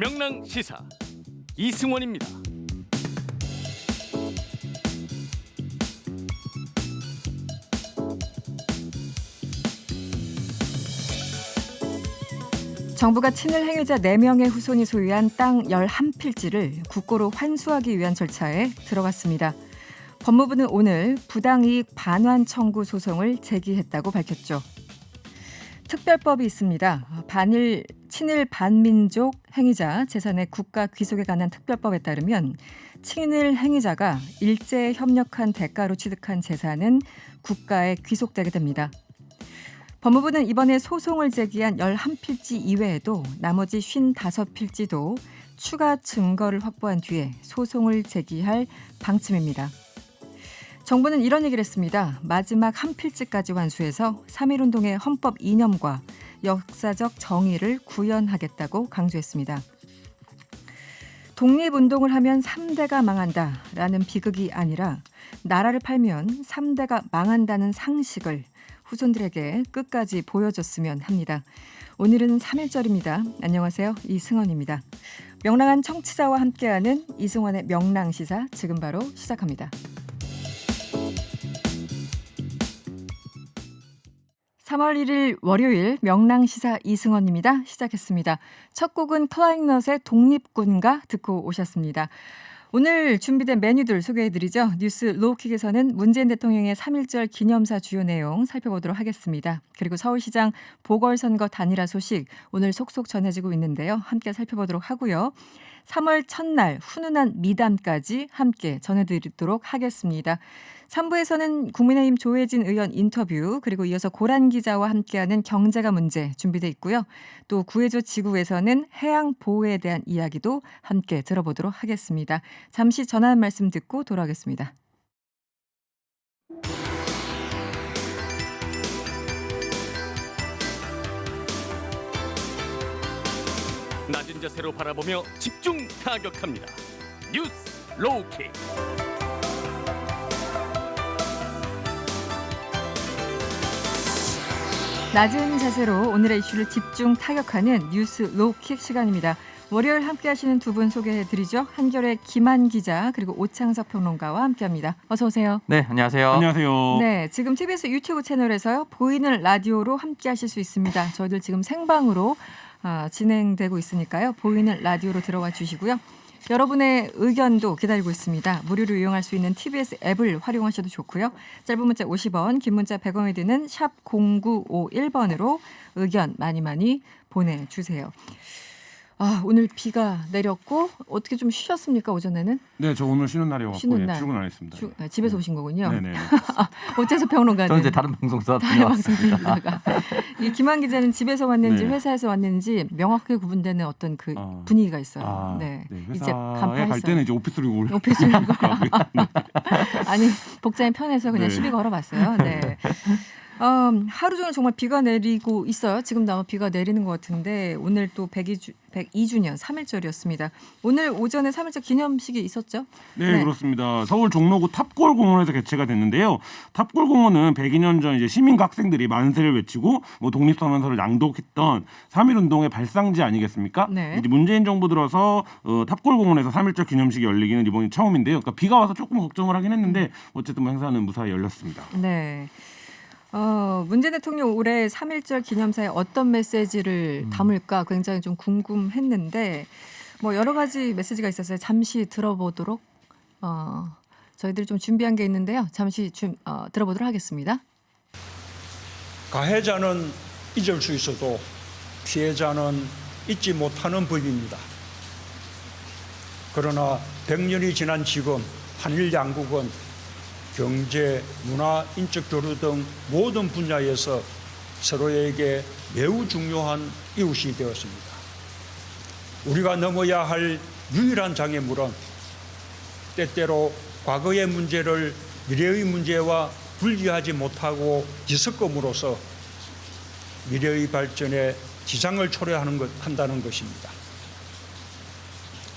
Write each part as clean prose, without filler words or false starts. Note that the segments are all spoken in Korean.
명랑 시사 이승원입니다. 정부가 친일 행위자 4명의 후손이 소유한 땅 11필지를 국고로 환수하기 위한 절차에 들어갔습니다. 법무부는 오늘 부당이익 반환 청구 소송을 제기했다고 밝혔죠. 특별법이 있습니다. 반일 친일 반민족 행위자 재산의 국가 귀속에 관한 특별법에 따르면 친일 행위자가 일제에 협력한 대가로 취득한 재산은 국가에 귀속되게 됩니다. 법무부는 이번에 소송을 제기한 11필지 이외에도 나머지 55필지도 추가 증거를 확보한 뒤에 소송을 제기할 방침입니다. 정부는 이런 얘기를 했습니다. 마지막 한 필지까지 완수해서 3.1운동의 헌법 이념과 역사적 정의를 구현하겠다고 강조했습니다. 독립운동을 하면 3대가 망한다라는 비극이 아니라 나라를 팔면 3대가 망한다는 상식을 후손들에게 끝까지 보여줬으면 합니다. 오늘은 3.1절입니다. 안녕하세요. 이승원입니다. 명랑한 청취자와 함께하는 이승원의 명랑시사 지금 바로 시작합니다. 3월 1일 월요일 명랑시사 이승원입니다. 시작했습니다. 첫 곡은 클라잉넛의 독립군가 듣고 오셨습니다. 오늘 준비된 메뉴들 소개해드리죠. 뉴스 로우킥에서는 문재인 대통령의 3.1절 기념사 주요 내용 살펴보도록 하겠습니다. 그리고 서울시장 보궐선거 단일화 소식 오늘 속속 전해지고 있는데요. 함께 살펴보도록 하고요. 3월 첫날 훈훈한 미담까지 함께 전해드리도록 하겠습니다. 3부에서는 국민의힘 조혜진 의원 인터뷰 그리고 이어서 고란 기자와 함께하는 경제가 문제 준비되어 있고요. 또 구해줘 지구에서는 해양 보호에 대한 이야기도 함께 들어보도록 하겠습니다. 잠시 전화 한 말씀 듣고 돌아오겠습니다. 낮은 자세로 바라보며 집중 타격합니다. 뉴스 로우킥. 낮은 자세로 오늘의 이슈를 집중 타격하는 뉴스 로우킥 시간입니다. 월요일 함께 하시는 두 분 소개해드리죠. 한겨레 김한 기자 그리고 오창석 평론가와 함께합니다. 어서 오세요. 네, 안녕하세요. 안녕하세요. 네, 지금 TBS 유튜브 채널에서요. 보이는 라디오로 함께 하실 수 있습니다. 저희들 지금 생방으로 진행되고 있으니까요. 보이는 라디오로 들어와 주시고요. 여러분의 의견도 기다리고 있습니다. 무료로 이용할 수 있는 TBS 앱을 활용하셔도 좋고요. 짧은 문자 50원, 긴 문자 100원이 드는 샵 0951번으로 의견 많이 보내주세요. 오늘 비가 내렸고 어떻게 좀 쉬셨습니까 오전에는? 네, 저 오늘 쉬는 날이어서 쉬는 날. 출근 안 했습니다. 집에서 오신 거군요. 네네. 어째서 평론가는? 저는 이제 다른 방송사 다녀왔습니다. 이 김한 기자는 집에서 왔는지 네. 회사에서 왔는지 명확하게 구분되는 어떤 그 분위기가 있어요. 네, 이제 회사에 간파했어요. 갈 때는 이제 오피스로 올. 오피스로 네. 아니 복장이 편해서 그냥 네. 시비 걸어봤어요. 네. 하루 종일 정말 비가 내리고 있어요. 지금도 아마 비가 내리는 것 같은데 오늘 또 102주년 3.1절이었습니다. 오늘 오전에 3.1절 기념식이 있었죠? 네, 그렇습니다. 서울 종로구 탑골공원에서 개최가 됐는데요. 탑골공원은 102년 전 이제 시민과 학생들이 만세를 외치고 독립선언서를 낭독했던 3.1운동의 발상지 아니겠습니까? 네. 이제 문재인 정부 들어서 탑골공원에서 3.1절 기념식이 열리기는 이번이 처음인데요. 그러니까 비가 와서 조금 걱정을 하긴 했는데 어쨌든 행사는 무사히 열렸습니다. 네. 문재인 대통령 올해 3.1절 기념사에 어떤 메시지를 담을까 굉장히 좀 궁금했는데 뭐 여러 가지 메시지가 있었어요. 잠시 들어보도록 저희들이 좀 준비한 게 있는데요. 잠시 들어보도록 하겠습니다. 가해자는 잊을 수 있어도 피해자는 잊지 못하는 법입니다. 그러나 100년이 지난 지금 한일 양국은 경제, 문화, 인적 교류 등 모든 분야에서 서로에게 매우 중요한 이웃이 되었습니다. 우리가 넘어야 할 유일한 장애물은 때때로 과거의 문제를 미래의 문제와 분리하지 못하고 뒤섞음으로써 미래의 발전에 지장을 초래한다는 것입니다.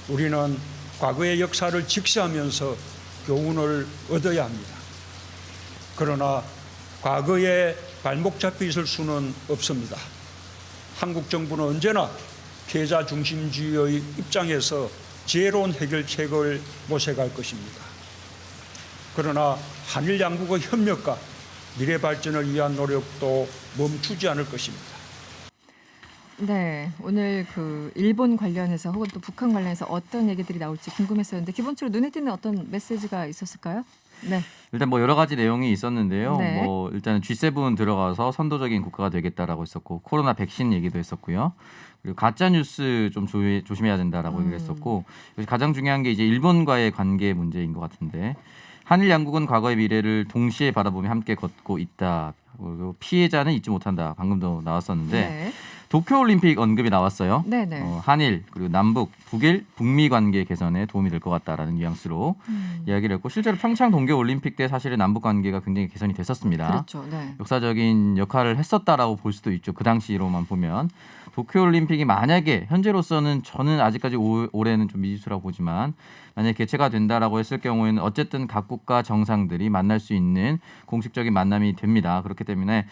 우리는 과거의 역사를 직시하면서 교훈을 얻어야 합니다. 그러나 과거에 발목 잡혀 있을 수는 없습니다. 한국 정부는 언제나 피해자 중심주의의 입장에서 지혜로운 해결책을 모색할 것입니다. 그러나 한일 양국의 협력과 미래 발전을 위한 노력도 멈추지 않을 것입니다. 네, 오늘 그 일본 관련해서 혹은 또 북한 관련해서 어떤 얘기들이 나올지 궁금했었는데 기본적으로 눈에 띄는 어떤 메시지가 있었을까요? 네. 일단 뭐 여러 가지 내용이 있었는데요. 네. 뭐 일단은 G7 들어가서 선도적인 국가가 되겠다라고 했었고 코로나 백신 얘기도 했었고요. 그리고 가짜 뉴스 좀 조심해야 된다라고 얘기를 했었고 가장 중요한 게 이제 일본과의 관계 문제인 것 같은데 한일 양국은 과거의 미래를 동시에 바라보며 함께 걷고 있다. 그리고 피해자는 잊지 못한다. 방금도 나왔었는데 네. 도쿄올림픽 언급이 나왔어요. 네네. 한일 그리고 남북, 북일, 북미 관계 개선에 도움이 될 것 같다라는 뉘앙스로 이야기를 했고 실제로 평창 동계올림픽 때 사실은 남북 관계가 굉장히 개선이 됐었습니다. 그렇죠. 네. 역사적인 역할을 했었다라고 볼 수도 있죠. 그 당시로만 보면 도쿄올림픽이 만약에 현재로서는 저는 아직까지 올해는 좀 미지수라고 보지만 만약에 개최가 된다라고 했을 경우에는 어쨌든 각 국가 정상들이 만날 수 있는 공식적인 만남이 됩니다. 그렇기 때문에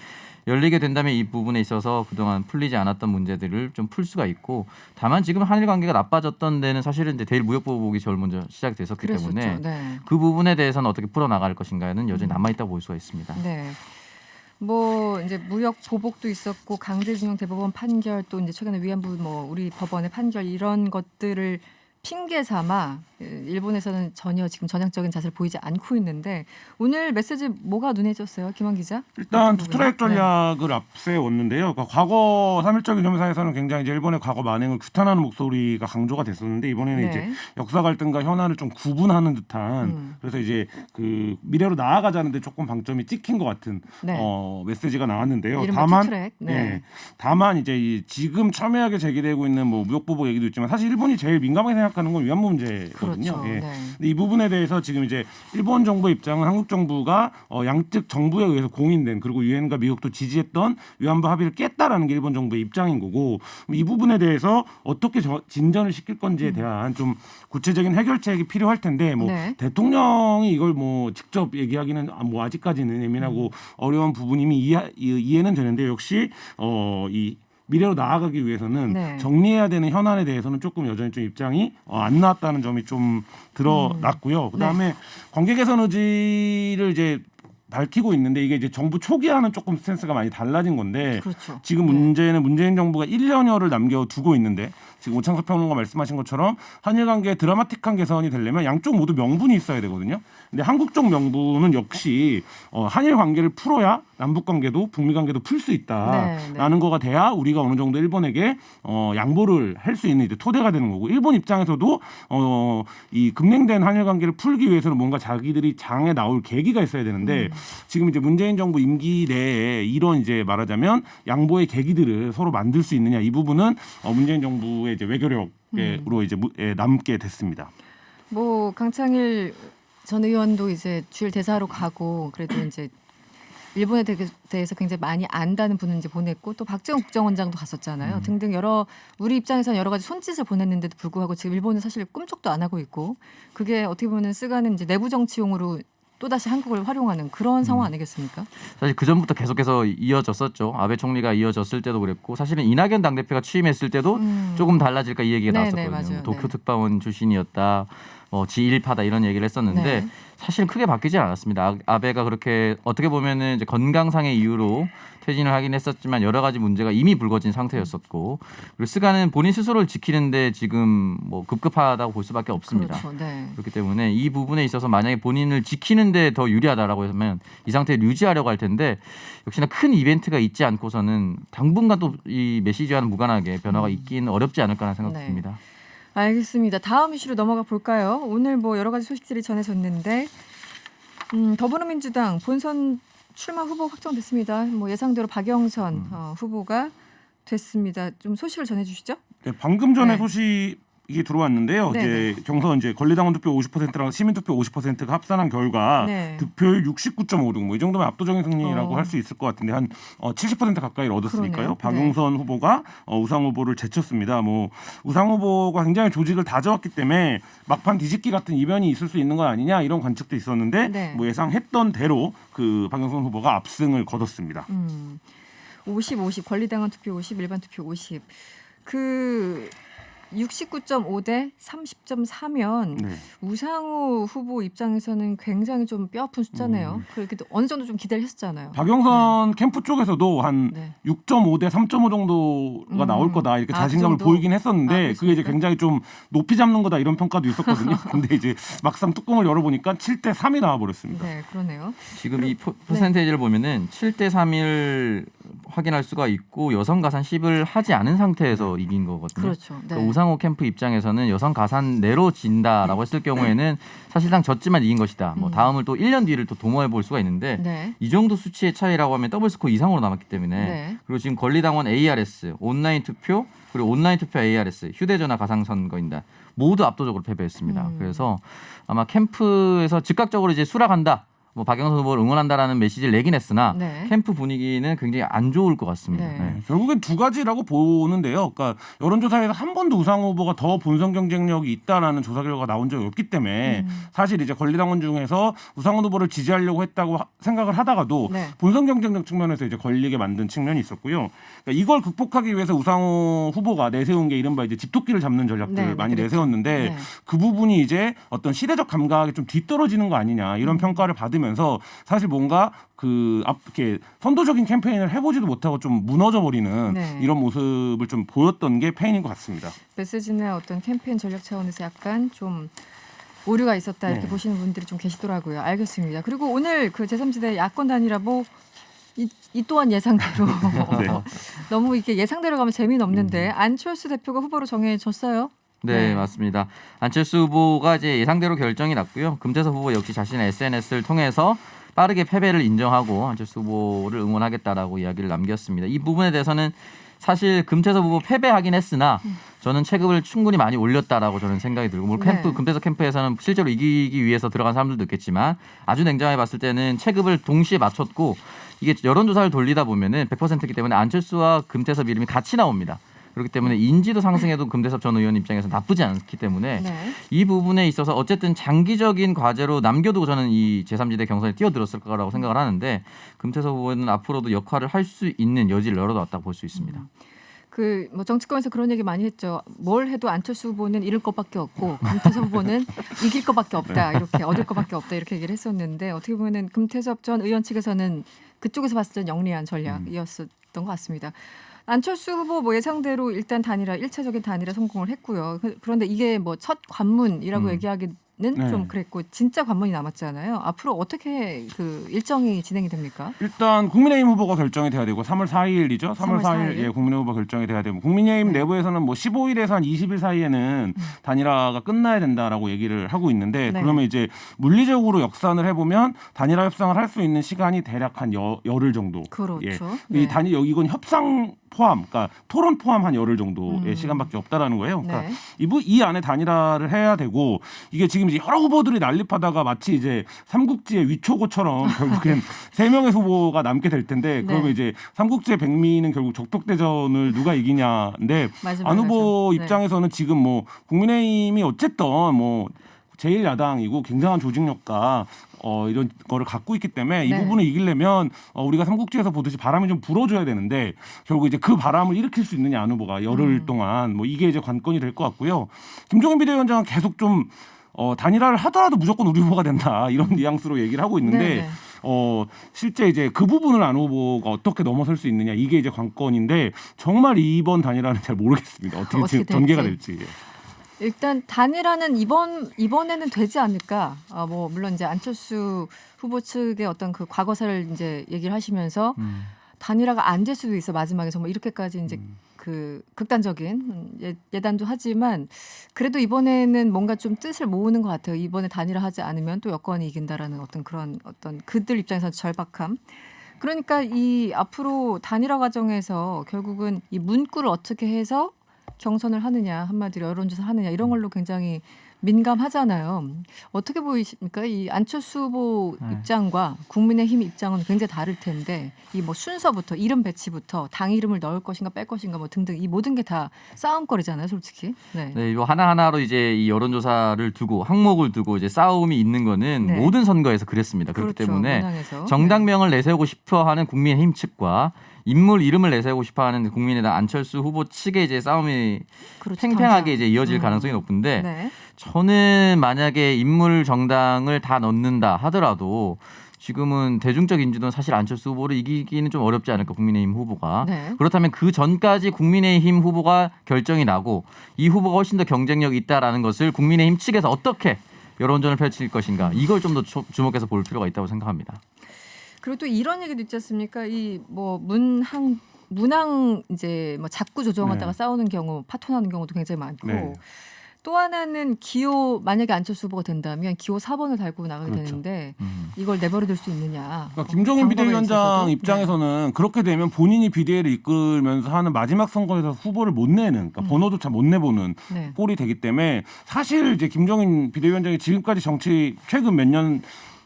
열리게 된다면 이 부분에 있어서 그동안 풀리지 않았던 문제들을 좀 풀 수가 있고 다만 지금 한일 관계가 나빠졌던 데는 사실은 이제 대일 무역 보복이 제일 먼저 시작이 됐었기 그랬었죠. 때문에 네. 그 부분에 대해서는 어떻게 풀어나갈 것인가는 여전히 남아있다고 볼 수가 있습니다. 네. 뭐 이제 무역 보복도 있었고 강제징용 대법원 판결 또 이제 최근에 위안부 뭐 우리 법원의 판결 이런 것들을 핑계 삼아 일본에서는 전혀 지금 전향적인 자세를 보이지 않고 있는데 오늘 메시지 뭐가 눈에 띄었어요, 김한 기자? 일단 어떤 투트랙 부분이요? 전략을 앞세웠는데요. 그러니까 과거 3.1절 기념사에서는 굉장히 이제 일본의 과거 만행을 규탄하는 목소리가 강조가 됐었는데 이번에는 네. 이제 역사 갈등과 현안을 좀 구분하는 듯한 그래서 이제 그 미래로 나아가자는데 조금 방점이 찍힌 것 같은 네. 메시지가 나왔는데요. 이른바 다만 투트랙. 네. 예, 다만 이제 이 지금 첨예하게 제기되고 있는 뭐 무역 보복 얘기도 있지만 사실 일본이 제일 민감하게 생각하는 건 위안부 문제거든요. 그렇죠. 예. 네. 근데 이 부분에 대해서 지금 이제 일본 정부 입장은 한국 정부가 양측 정부에 의해서 공인된 그리고 유엔과 미국도 지지했던 위안부 합의를 깼다라는 게 일본 정부의 입장인 거고 이 부분에 대해서 어떻게 진전을 시킬 건지에 대한 좀 구체적인 해결책이 필요할 텐데 뭐 네. 대통령이 이걸 뭐 직접 얘기하기는 뭐 아직까지는 예민하고 어려운 부분이미 이해는 되는데 역시 이 미래로 나아가기 위해서는 네. 정리해야 되는 현안에 대해서는 조금 여전히 좀 입장이 안 나왔다는 점이 좀 드러났고요. 그다음에 관계 개선 의지를 이제 밝히고 있는데 이게 이제 정부 초기와는 조금 스탠스가 많이 달라진 건데 그렇죠. 지금 네. 문제는 문재인 정부가 1년여를 남겨두고 있는데 지금 오창석 평론가 말씀하신 것처럼 한일 관계의 드라마틱한 개선이 되려면 양쪽 모두 명분이 있어야 되거든요. 근데 한국 쪽 명분은 역시 한일 관계를 풀어야 남북 관계도 북미 관계도 풀 수 있다라는 거가 돼야 우리가 어느 정도 일본에게 양보를 할 수 있는 이제 토대가 되는 거고 일본 입장에서도 이 급냉된 한일 관계를 풀기 위해서는 뭔가 자기들이 장에 나올 계기가 있어야 되는데 지금 이제 문재인 정부 임기 내에 이런 이제 말하자면 양보의 계기들을 서로 만들 수 있느냐 이 부분은 문재인 정부의 이제 외교력으로 이제 남게 됐습니다. 뭐 강창일 전 의원도 이제 주일 대사로 가고 그래도 이제 일본에 대해서 굉장히 많이 안다는 분을 이제 보냈고 또 박지원 국정원장도 갔었잖아요. 등등 우리 입장에서는 여러 가지 손짓을 보냈는데도 불구하고 지금 일본은 사실 꿈쩍도 안 하고 있고 그게 어떻게 보면 쓰가는 이제 내부 정치용으로 또다시 한국을 활용하는 그런 상황 아니겠습니까? 사실 그 전부터 계속해서 이어졌었죠. 아베 총리가 이어졌을 때도 그랬고 사실은 이낙연 당대표가 취임했을 때도 조금 달라질까 이 얘기가 네네, 나왔었거든요. 맞아요. 도쿄 네. 특파원 출신이었다. 지일파다 이런 얘기를 했었는데 네. 사실 크게 바뀌지 않았습니다. 아베가 그렇게 어떻게 보면은 이제 건강상의 이유로 퇴진을 하긴 했었지만 여러 가지 문제가 이미 불거진 상태였었고 그리고 스가는 본인 스스로를 지키는데 지금 뭐 급급하다고 볼 수밖에 없습니다. 그렇죠. 네. 그렇기 때문에 이 부분에 있어서 만약에 본인을 지키는데 더 유리하다라고 하면 이 상태를 유지하려고 할 텐데 역시나 큰 이벤트가 있지 않고서는 당분간 또 이 메시지와는 무관하게 변화가 있기는 어렵지 않을까라는 생각이 네. 듭니다. 알겠습니다. 다음 이슈로 넘어가 볼까요? 오늘 뭐 여러 가지 소식들이 전해졌는데 더불어민주당 본선 출마 후보 확정됐습니다. 뭐 예상대로 박영선 후보가 됐습니다. 좀 소식을 전해주시죠. 네, 방금 전에 네. 소식이 들어왔는데요. 네네. 이제 경선 이제 권리당원 투표 50%랑 시민 투표 50%가 합산한 결과 네. 득표율 69.56. 뭐 이 정도면 압도적인 승리라고 할 수 있을 것 같은데 한 70% 가까이를 얻었으니까요. 그러네요. 박용선 후보가 우상 후보를 제쳤습니다. 뭐 우상 후보가 굉장히 조직을 다져왔기 때문에 막판 뒤집기 같은 이변이 있을 수 있는 건 아니냐 이런 관측도 있었는데 네. 뭐 예상했던 대로 그 박용선 후보가 압승을 거뒀습니다. 50 권리당원 투표 50 일반 투표 50. 그 69.5대 30.4면 네. 우상호 후보 입장에서는 굉장히 좀 뼈아픈 숫자네요. 그래도 어느 정도 좀 기대를 했었잖아요. 박영선 캠프 쪽에서도 한 네. 6.5대 3.5 정도가 나올 거다 이렇게 그 자신감을 정도? 보이긴 했었는데 그게 이제 그렇습니까? 굉장히 좀 높이 잡는 거다 이런 평가도 있었거든요. 근데 이제 막상 뚜껑을 열어보니까 7대 3이 나와버렸습니다. 네, 그러네요. 지금 이 퍼센테이지를 보면은 7대 3을 확인할 수가 있고 여성 가산 10을 하지 않은 상태에서 이긴 거거든요. 그렇죠. 네. 그러니까 우상호 캠프 입장에서는 여성 가산 내로 진다라고 했을 경우에는 사실상 졌지만 이긴 것이다. 뭐 다음을 또 1년 뒤를 또 도모해 볼 수가 있는데 네. 이 정도 수치의 차이라고 하면 더블 스코어 이상으로 남았기 때문에 네. 그리고 지금 권리당원 ARS, 온라인 투표 그리고 온라인 투표 ARS, 휴대전화 가상선거인단 모두 압도적으로 패배했습니다. 그래서 아마 캠프에서 즉각적으로 이제 수락한다. 뭐 박영선 후보를 응원한다라는 메시지를 내긴 했으나 네. 캠프 분위기는 굉장히 안 좋을 것 같습니다. 네. 네. 결국엔 두 가지라고 보는데요. 그러니까 여론조사에서 한 번도 우상호 후보가 더 본선 경쟁력이 있다라는 조사 결과가 나온 적이 없기 때문에 사실 이제 권리당원 중에서 우상호 후보를 지지하려고 했다고 생각을 하다가도 네. 본선 경쟁력 측면에서 이제 걸리게 만든 측면이 있었고요. 그러니까 이걸 극복하기 위해서 우상호 후보가 내세운 게 이른바 이제 집도끼를 잡는 전략들 네, 많이 그렇죠. 내세웠는데 네. 그 부분이 이제 어떤 시대적 감각이 좀 뒤떨어지는 거 아니냐 이런 평가를 받으면서 사실 뭔가 이렇게 선도적인 캠페인을 해보지도 못하고 좀 무너져 버리는 네. 이런 모습을 좀 보였던 게 페인인 것 같습니다. 메시지나 어떤 캠페인 전략 차원에서 약간 좀 오류가 있었다 이렇게 네. 보시는 분들이 좀 계시더라고요. 알겠습니다. 그리고 오늘 그 제3지대 야권 단일화 이 또한 예상대로 네. 너무 이렇게 예상대로 가면 재미는 없는데 안철수 대표가 후보로 정해졌어요. 네, 네. 맞습니다. 안철수 후보가 이제 예상대로 결정이 났고요. 금태섭 후보 역시 자신의 SNS를 통해서 빠르게 패배를 인정하고 안철수 후보를 응원하겠다라고 이야기를 남겼습니다. 이 부분에 대해서는 사실 금태섭 후보 패배하긴 했으나 저는 체급을 충분히 많이 올렸다라고 저는 생각이 들고 물론 네. 금태섭 캠프에서는 실제로 이기기 위해서 들어간 사람들도 있겠지만 아주 냉정하게 봤을 때는 체급을 동시에 맞췄고 이게 여론조사를 돌리다 보면은 100%이기 때문에 안철수와 금태섭 이름이 같이 나옵니다. 그렇기 때문에 인지도 상승에도 금태섭 전 의원 입장에서 나쁘지 않기 때문에 네. 이 부분에 있어서 어쨌든 장기적인 과제로 남겨두고 저는 이 제3지대 경선에 뛰어들었을 거라고 생각을 하는데 금태섭 후보는 앞으로도 역할을 할 수 있는 여지를 열어놨다고 볼 수 있습니다. 그 뭐 정치권에서 그런 얘기 많이 했죠. 뭘 해도 안철수 후보는 잃을 것밖에 없고 금태섭 후보는 이길 것밖에 없다. 이렇게 얻을 것밖에 없다. 이렇게 얘기를 했었는데 어떻게 보면은 금태섭 전 의원 측에서는 그쪽에서 봤을 땐 영리한 전략이었던 것 같습니다. 안철수 후보 뭐 예상대로 일단 단일화 1차적인 단일화 성공을 했고요. 그런데 이게 뭐 첫 관문이라고 얘기하기는 네. 좀 그랬고 진짜 관문이 남았잖아요. 앞으로 어떻게 그 일정이 진행이 됩니까? 일단 국민의힘 후보가 결정이 돼야 되고 3월 4일이죠. 3월 3월 4일 예, 국민의힘 후보 결정이 돼야 되고 국민의힘 내부에서는 뭐 15일에서 한 20일 사이에는 단일화가 끝나야 된다라고 얘기를 하고 있는데 네. 그러면 이제 물리적으로 역산을 해보면 단일화 협상을 할 수 있는 시간이 대략 한 열흘 정도. 그렇죠. 이 네. 이건 협상 포함, 그러니까 토론 포함 한 열흘 정도의 시간밖에 없다라는 거예요. 그러니까 네. 이 안에 단일화를 해야 되고 이게 지금 이제 여러 후보들이 난립하다가 마치 이제 삼국지의 위초고처럼 결국엔 3명의 후보가 남게 될 텐데 그러면 네. 이제 삼국지의 백미는 결국 적벽대전을 누가 이기냐인데 맞아요, 안 후보 맞아요. 네. 입장에서는 지금 뭐 국민의힘이 어쨌든 뭐 제1야당이고 굉장한 조직력과 이런 거를 갖고 있기 때문에 이 네. 부분을 이기려면 우리가 삼국지에서 보듯이 바람이 좀 불어줘야 되는데 결국 이제 그 바람을 일으킬 수 있느냐 안 후보가 열흘 동안 뭐 이게 이제 관건이 될 것 같고요. 김종인 비대위원장은 계속 좀 단일화를 하더라도 무조건 우리 후보가 된다 이런 뉘앙스로 얘기를 하고 있는데 네네. 실제 이제 그 부분을 안 후보가 어떻게 넘어설 수 있느냐 이게 이제 관건인데 정말 이번 단일화는 잘 모르겠습니다. 어떻게 어떻게 전개가 될지. 될지. 일단 단일화는 이번에는 되지 않을까. 뭐 물론 이제 안철수 후보 측의 어떤 그 과거사를 이제 얘기를 하시면서 단일화가 안 될 수도 있어 마지막에 정말 이렇게까지 이제 그 극단적인 예단도 하지만 그래도 이번에는 뭔가 좀 뜻을 모으는 것 같아요. 이번에 단일화하지 않으면 또 여권이 이긴다라는 어떤 그들 입장에서 절박함. 그러니까 이 앞으로 단일화 과정에서 결국은 이 문구를 어떻게 해서 경선을 하느냐 한마디로 여론조사를 하느냐 이런 걸로 굉장히 민감하잖아요. 어떻게 보이십니까? 이 안철수 후보 입장과 국민의힘 입장은 굉장히 다를 텐데 이 뭐 순서부터 이름 배치부터 당 이름을 넣을 것인가 뺄 것인가 뭐 등등 이 모든 게 다 싸움거리잖아요, 솔직히. 네. 네, 이거 하나하나로 이제 이 여론조사를 두고 항목을 두고 이제 싸움이 있는 거는 네. 모든 선거에서 그랬습니다. 그렇기 그렇죠, 때문에 문항에서. 정당명을 내세우고 싶어하는 국민의힘 측과 인물 이름을 내세우고 싶어하는 국민의당 안철수 후보 측의 이제 싸움이 그렇죠, 팽팽하게 당장. 이제 이어질 가능성이 높은데 네. 저는 만약에 인물 정당을 다 넣는다 하더라도 지금은 대중적 인지도는 사실 안철수 후보를 이기기는 좀 어렵지 않을까 국민의힘 후보가. 네. 그렇다면 그 전까지 국민의힘 후보가 결정이 나고 이 후보가 훨씬 더 경쟁력이 있다라는 것을 국민의힘 측에서 어떻게 여론전을 펼칠 것인가 이걸 좀 더 주목해서 볼 필요가 있다고 생각합니다. 그리고 또 이런 얘기도 있지 않습니까? 이 뭐 문항 이제 뭐 자꾸 조정하다가 네. 싸우는 경우, 파토나는 경우도 굉장히 많고. 네. 또 하나는 기호 만약에 안철수 후보가 된다면 기호 4번을 달고 나가게 그렇죠. 되는데 이걸 내버려둘 수 있느냐. 그러니까 김종인 방법에 비대위원장 있어서도. 입장에서는 그렇게 되면 본인이 비대위를 이끌면서 하는 마지막 선거에서 후보를 못 내는, 그러니까 번호조차 못 내보는 네. 꼴이 되기 때문에 사실 이제 김종인 비대위원장이 지금까지 최근 몇 년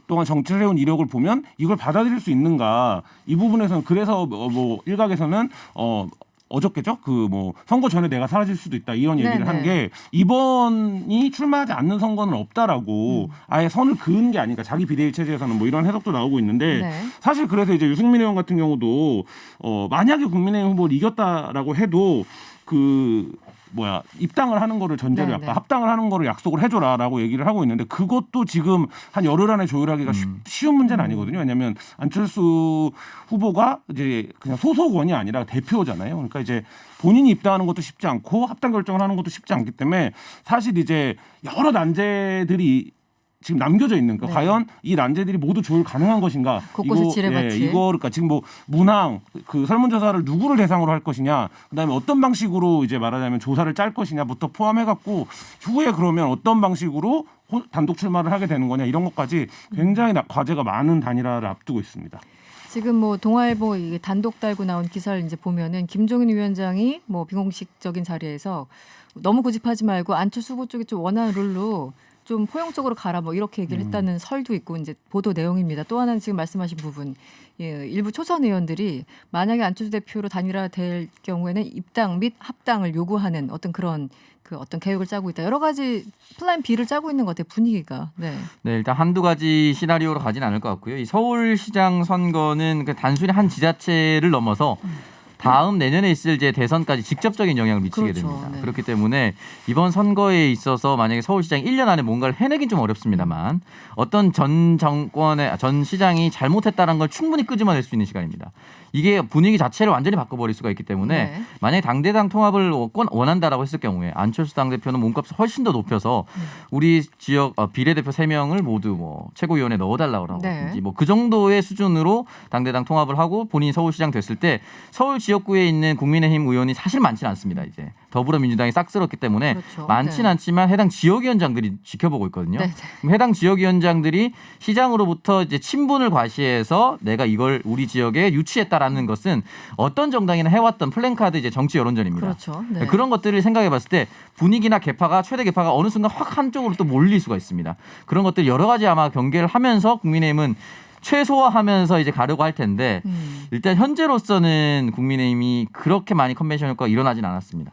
동안 정치를 해온 이력을 보면 이걸 받아들일 수 있는가, 이 부분에서는 그래서 뭐 일각에서는 어저께죠? 그 뭐 선거 전에 내가 사라질 수도 있다 이런 얘기를 네네. 한 게 이번이 출마하지 않는 선거는 없다라고 아예 선을 그은 게 아닌가, 자기 비대위 체제에서는 뭐 이런 해석도 나오고 있는데 네. 사실 그래서 이제 유승민 의원 같은 경우도 만약에 국민의힘 후보를 이겼다라고 해도 입당을 하는 거를 전제로 네네. 약간 합당을 하는 거를 약속을 해줘라라고 얘기를 하고 있는데 그것도 지금 한 열흘 안에 조율하기가 쉬운 문제는 아니거든요. 왜냐하면 안철수 후보가 이제 그냥 소속원이 아니라 대표잖아요. 그러니까 이제 본인이 입당하는 것도 쉽지 않고 합당 결정을 하는 것도 쉽지 않기 때문에 사실 이제 여러 난제들이 지금 남겨져 있는, 그러니까 네. 과연 이 난제들이 모두 조율 가능한 것인가? 곳곳에 지뢰밭이. 이거 그러니까 지금 뭐 문항 그 설문조사를 누구를 대상으로 할 것이냐, 그다음에 어떤 방식으로 이제 말하자면 조사를 짤 것이냐부터 포함해갖고 후에 그러면 어떤 방식으로 단독 출마를 하게 되는 거냐, 이런 것까지 굉장히 과제가 많은 단일화를 앞두고 있습니다. 지금 뭐 동아일보 이게 단독 달고 나온 기사를 이제 보면은 김종인 위원장이 뭐 비공식적인 자리에서 너무 고집하지 말고 안철수 후보 쪽에 좀 원하는 룰로 좀 포용적으로 가라 뭐 이렇게 얘기를 했다는 설도 있고 이제 보도 내용입니다. 또 하나는 지금 말씀하신 부분, 일부 초선 의원들이 만약에 안철수 대표로 단일화될 경우에는 입당 및 합당을 요구하는 어떤 그런 어떤 계획을 짜고 있다. 여러 가지 플랜 B를 짜고 있는 것 같아요. 분위기가. 네. 네, 일단 한두 가지 시나리오로 가진 않을 것 같고요. 이 서울시장 선거는 단순히 한 지자체를 넘어서 다음 내년에 있을 이제 대선까지 직접적인 영향을 미치게 그렇죠. 됩니다. 네. 그렇기 때문에 이번 선거에 있어서 만약에 서울시장이 1년 안에 뭔가를 해내긴 좀 어렵습니다만 어떤 전 시장이 잘못했다는 걸 충분히 끄집어낼 수 있는 시간입니다. 이게 분위기 자체를 완전히 바꿔버릴 수가 있기 때문에 네. 만약에 당대당 통합을 원한다라고 했을 경우에 안철수 당대표는 몸값을 훨씬 더 높여서 우리 지역 비례대표 3명을 모두 뭐 최고위원회에 넣어달라고 네. 하든지 뭐 그 정도의 수준으로 당대당 통합을 하고 본인이 서울시장 됐을 때 서울 지역구에 있는 국민의힘 의원이 사실 많지는 않습니다. 이제 더불어민주당이 싹 쓸었기 때문에 그렇죠. 많지는 네. 않지만 해당 지역위원장들이 지켜보고 있거든요. 네. 그럼 해당 지역위원장들이 시장으로부터 이제 친분을 과시해서 내가 이걸 우리 지역에 유치했다라는 것은 어떤 정당이나 해왔던 플랜카드 이제 정치 여론전입니다. 그렇죠. 네. 그런 것들을 생각해봤을 때 분위기나 최대 개파가 어느 순간 확 한쪽으로 또 몰릴 수가 있습니다. 그런 것들 여러 가지 아마 경계를 하면서 국민의힘은 최소화하면서 이제 가려고 할 텐데 일단 현재로서는 국민의힘이 그렇게 많이 컨벤션 효과가 일어나진 않았습니다.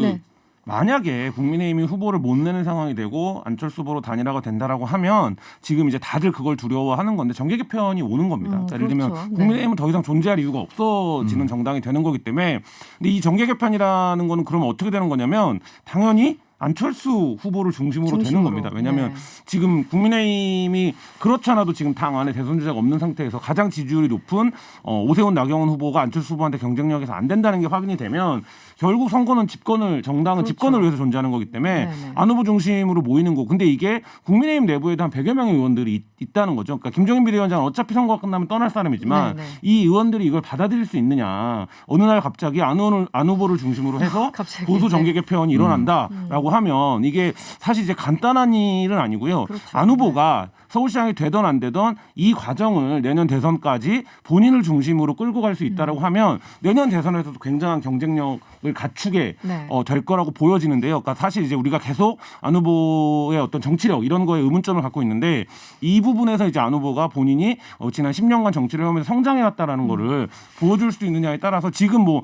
네. 만약에 국민의힘이 후보를 못 내는 상황이 되고 안철수 후보로 단일화가 된다라고 하면 지금 이제 다들 그걸 두려워하는 건데 정계 개편이 오는 겁니다. 예를 들면 그렇죠. 네. 국민의힘은 더 이상 존재할 이유가 없어지는 정당이 되는 거기 때문에, 근데 이 정계 개편이라는 거는 그러면 어떻게 되는 거냐면 당연히 안철수 후보를 중심으로 되는 겁니다. 왜냐하면 네. 지금 국민의힘이 그렇지 않아도 지금 당 안에 대선 주자가 없는 상태에서 가장 지지율이 높은 오세훈 나경원 후보가 안철수 후보한테 경쟁력에서 안 된다는 게 확인이 되면 결국 선거는 정당은 그렇죠. 집권을 위해서 존재하는 거기 때문에 네네. 안 후보 중심으로 모이는 거. 근데 이게 국민의힘 내부에도 한 100여 명의 의원들이 있다는 거죠. 그러니까 김종인 비대위원장은 어차피 선거가 끝나면 떠날 사람이지만 네네. 이 의원들이 이걸 받아들일 수 있느냐. 어느 날 갑자기 안 후보를 중심으로 해서 갑자기. 보수 정계 네. 개편이 일어난다라고 하면 이게 사실 이제 간단한 일은 아니고요. 그렇죠. 안 후보가 서울시장이 되던 안 되던 이 과정을 내년 대선까지 본인을 중심으로 끌고 갈 수 있다라고 하면 내년 대선에서도 굉장한 경쟁력을 갖추게 네. 될 거라고 보여지는데요. 그러니까 사실 이제 우리가 계속 안 후보의 어떤 정치력 이런 거에 의문점을 갖고 있는데 이 부분에서 이제 안 후보가 본인이 지난 10년간 정치를 하면서 성장해왔다라는 거를 보여줄 수 있느냐에 따라서 지금 뭐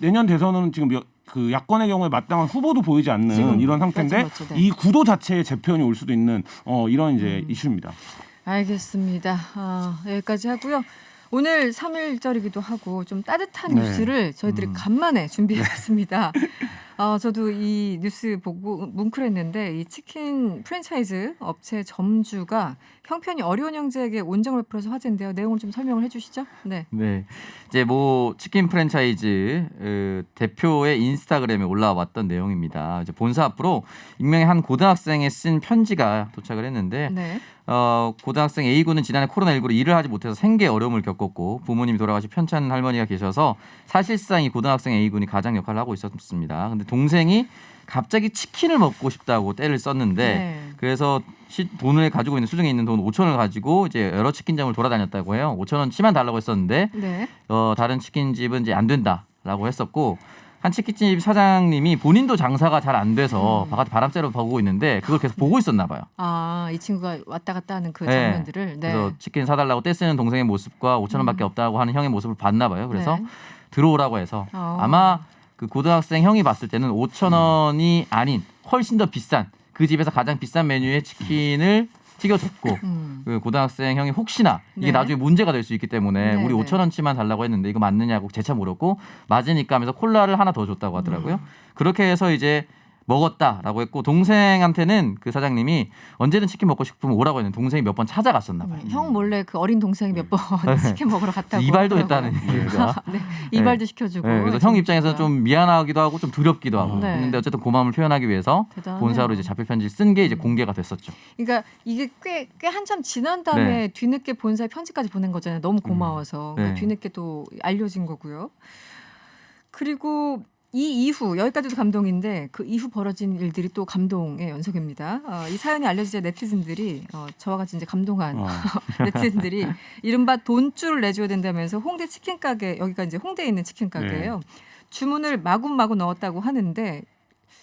내년 대선은 지금 그 야권의 경우에 마땅한 후보도 보이지 않는 지금 이런 상태인데 그렇죠, 네. 이 구도 자체에 재편이 올 수도 있는 이런 이제 이슈입니다. 알겠습니다. 여기까지 하고요. 오늘 3.1절이기도 하고 좀 따뜻한 네. 뉴스를 저희들이 간만에 준비해봤습니다. 저도 이 뉴스 보고 뭉클했는데 이 치킨 프랜차이즈 업체 점주가 형편이 어려운 형제에게 온정을 베풀어서 화제인데요. 내용을 좀 설명을 해주시죠. 네. 네, 이제 뭐 치킨 프랜차이즈 대표의 인스타그램에 올라왔던 내용입니다. 이제 본사 앞으로 익명의 한 고등학생에 쓴 편지가 도착을 했는데 네. 고등학생 A군은 지난해 코로나19로 일을 하지 못해서 생계 어려움을 겪었고 부모님이 돌아가시 편찮은 할머니가 계셔서 사실상 이 고등학생 A군이 가장 역할을 하고 있었습니다. 근데 동생이 갑자기 치킨을 먹고 싶다고 떼를 썼는데 네. 그래서 돈을 가지고 있는 수중에 있는 돈 5,000원을 가지고 이제 여러 치킨점을 돌아다녔다고 해요. 5,000원치만 달라고 했었는데 네. 다른 치킨집은 이제 안 된다라고 했었고 한 치킨집 사장님이 본인도 장사가 잘 안 돼서 바깥에 바람 쐬러 보고 있는데 그걸 계속 보고 있었나 봐요. 이 친구가 왔다 갔다 하는 그 네. 장면들을. 네. 그래서 치킨 사달라고 떼쓰는 동생의 모습과 5,000원밖에 없다고 하는 형의 모습을 봤나 봐요. 그래서 네. 들어오라고 해서 아마 그 고등학생 형이 봤을 때는 5,000원이 아닌 훨씬 더 비싼 그 집에서 가장 비싼 메뉴의 치킨을 튀겨줬고 그 고등학생 형이 혹시나 이게 네. 나중에 문제가 될 수 있기 때문에 네, 우리 네. 5,000원치만 달라고 했는데 이거 맞느냐고 재차 물었고 맞으니까 하면서 콜라를 하나 더 줬다고 하더라고요. 그렇게 해서 이제 먹었다라고 했고 동생한테는 그 사장님이 언제든 치킨 먹고 싶으면 오라고 했는데 동생이 몇 번 찾아갔었나 봐요. 형 몰래 그 어린 동생이 몇 번 치킨 먹으러 갔다고. 이발도 하더라고요. 했다는 얘기가. 네. 이발도 시켜주고. 네, 그래서 형 입장에서는 좀 미안하기도 하고 좀 두렵기도 하고 네. 했는데 어쨌든 고마움을 표현하기 위해서 대단하네요. 본사로 이제 자필 편지를 쓴 게 이제 공개가 됐었죠. 그러니까 이게 꽤 한참 지난 다음에 네. 뒤늦게 본사에 편지까지 보낸 거잖아요. 너무 고마워서. 네. 그러니까 뒤늦게 또 알려진 거고요. 그리고 이 이후 여기까지도 감동인데 그 이후 벌어진 일들이 또 감동의 연속입니다. 이 사연이 알려지자 네티즌들이 저와 같이 이제 감동한 네티즌들이 이른바 돈줄을 내줘야 된다면서 홍대 치킨 가게 여기가 이제 홍대에 있는 치킨 가게예요. 주문을 마구마구 넣었다고 하는데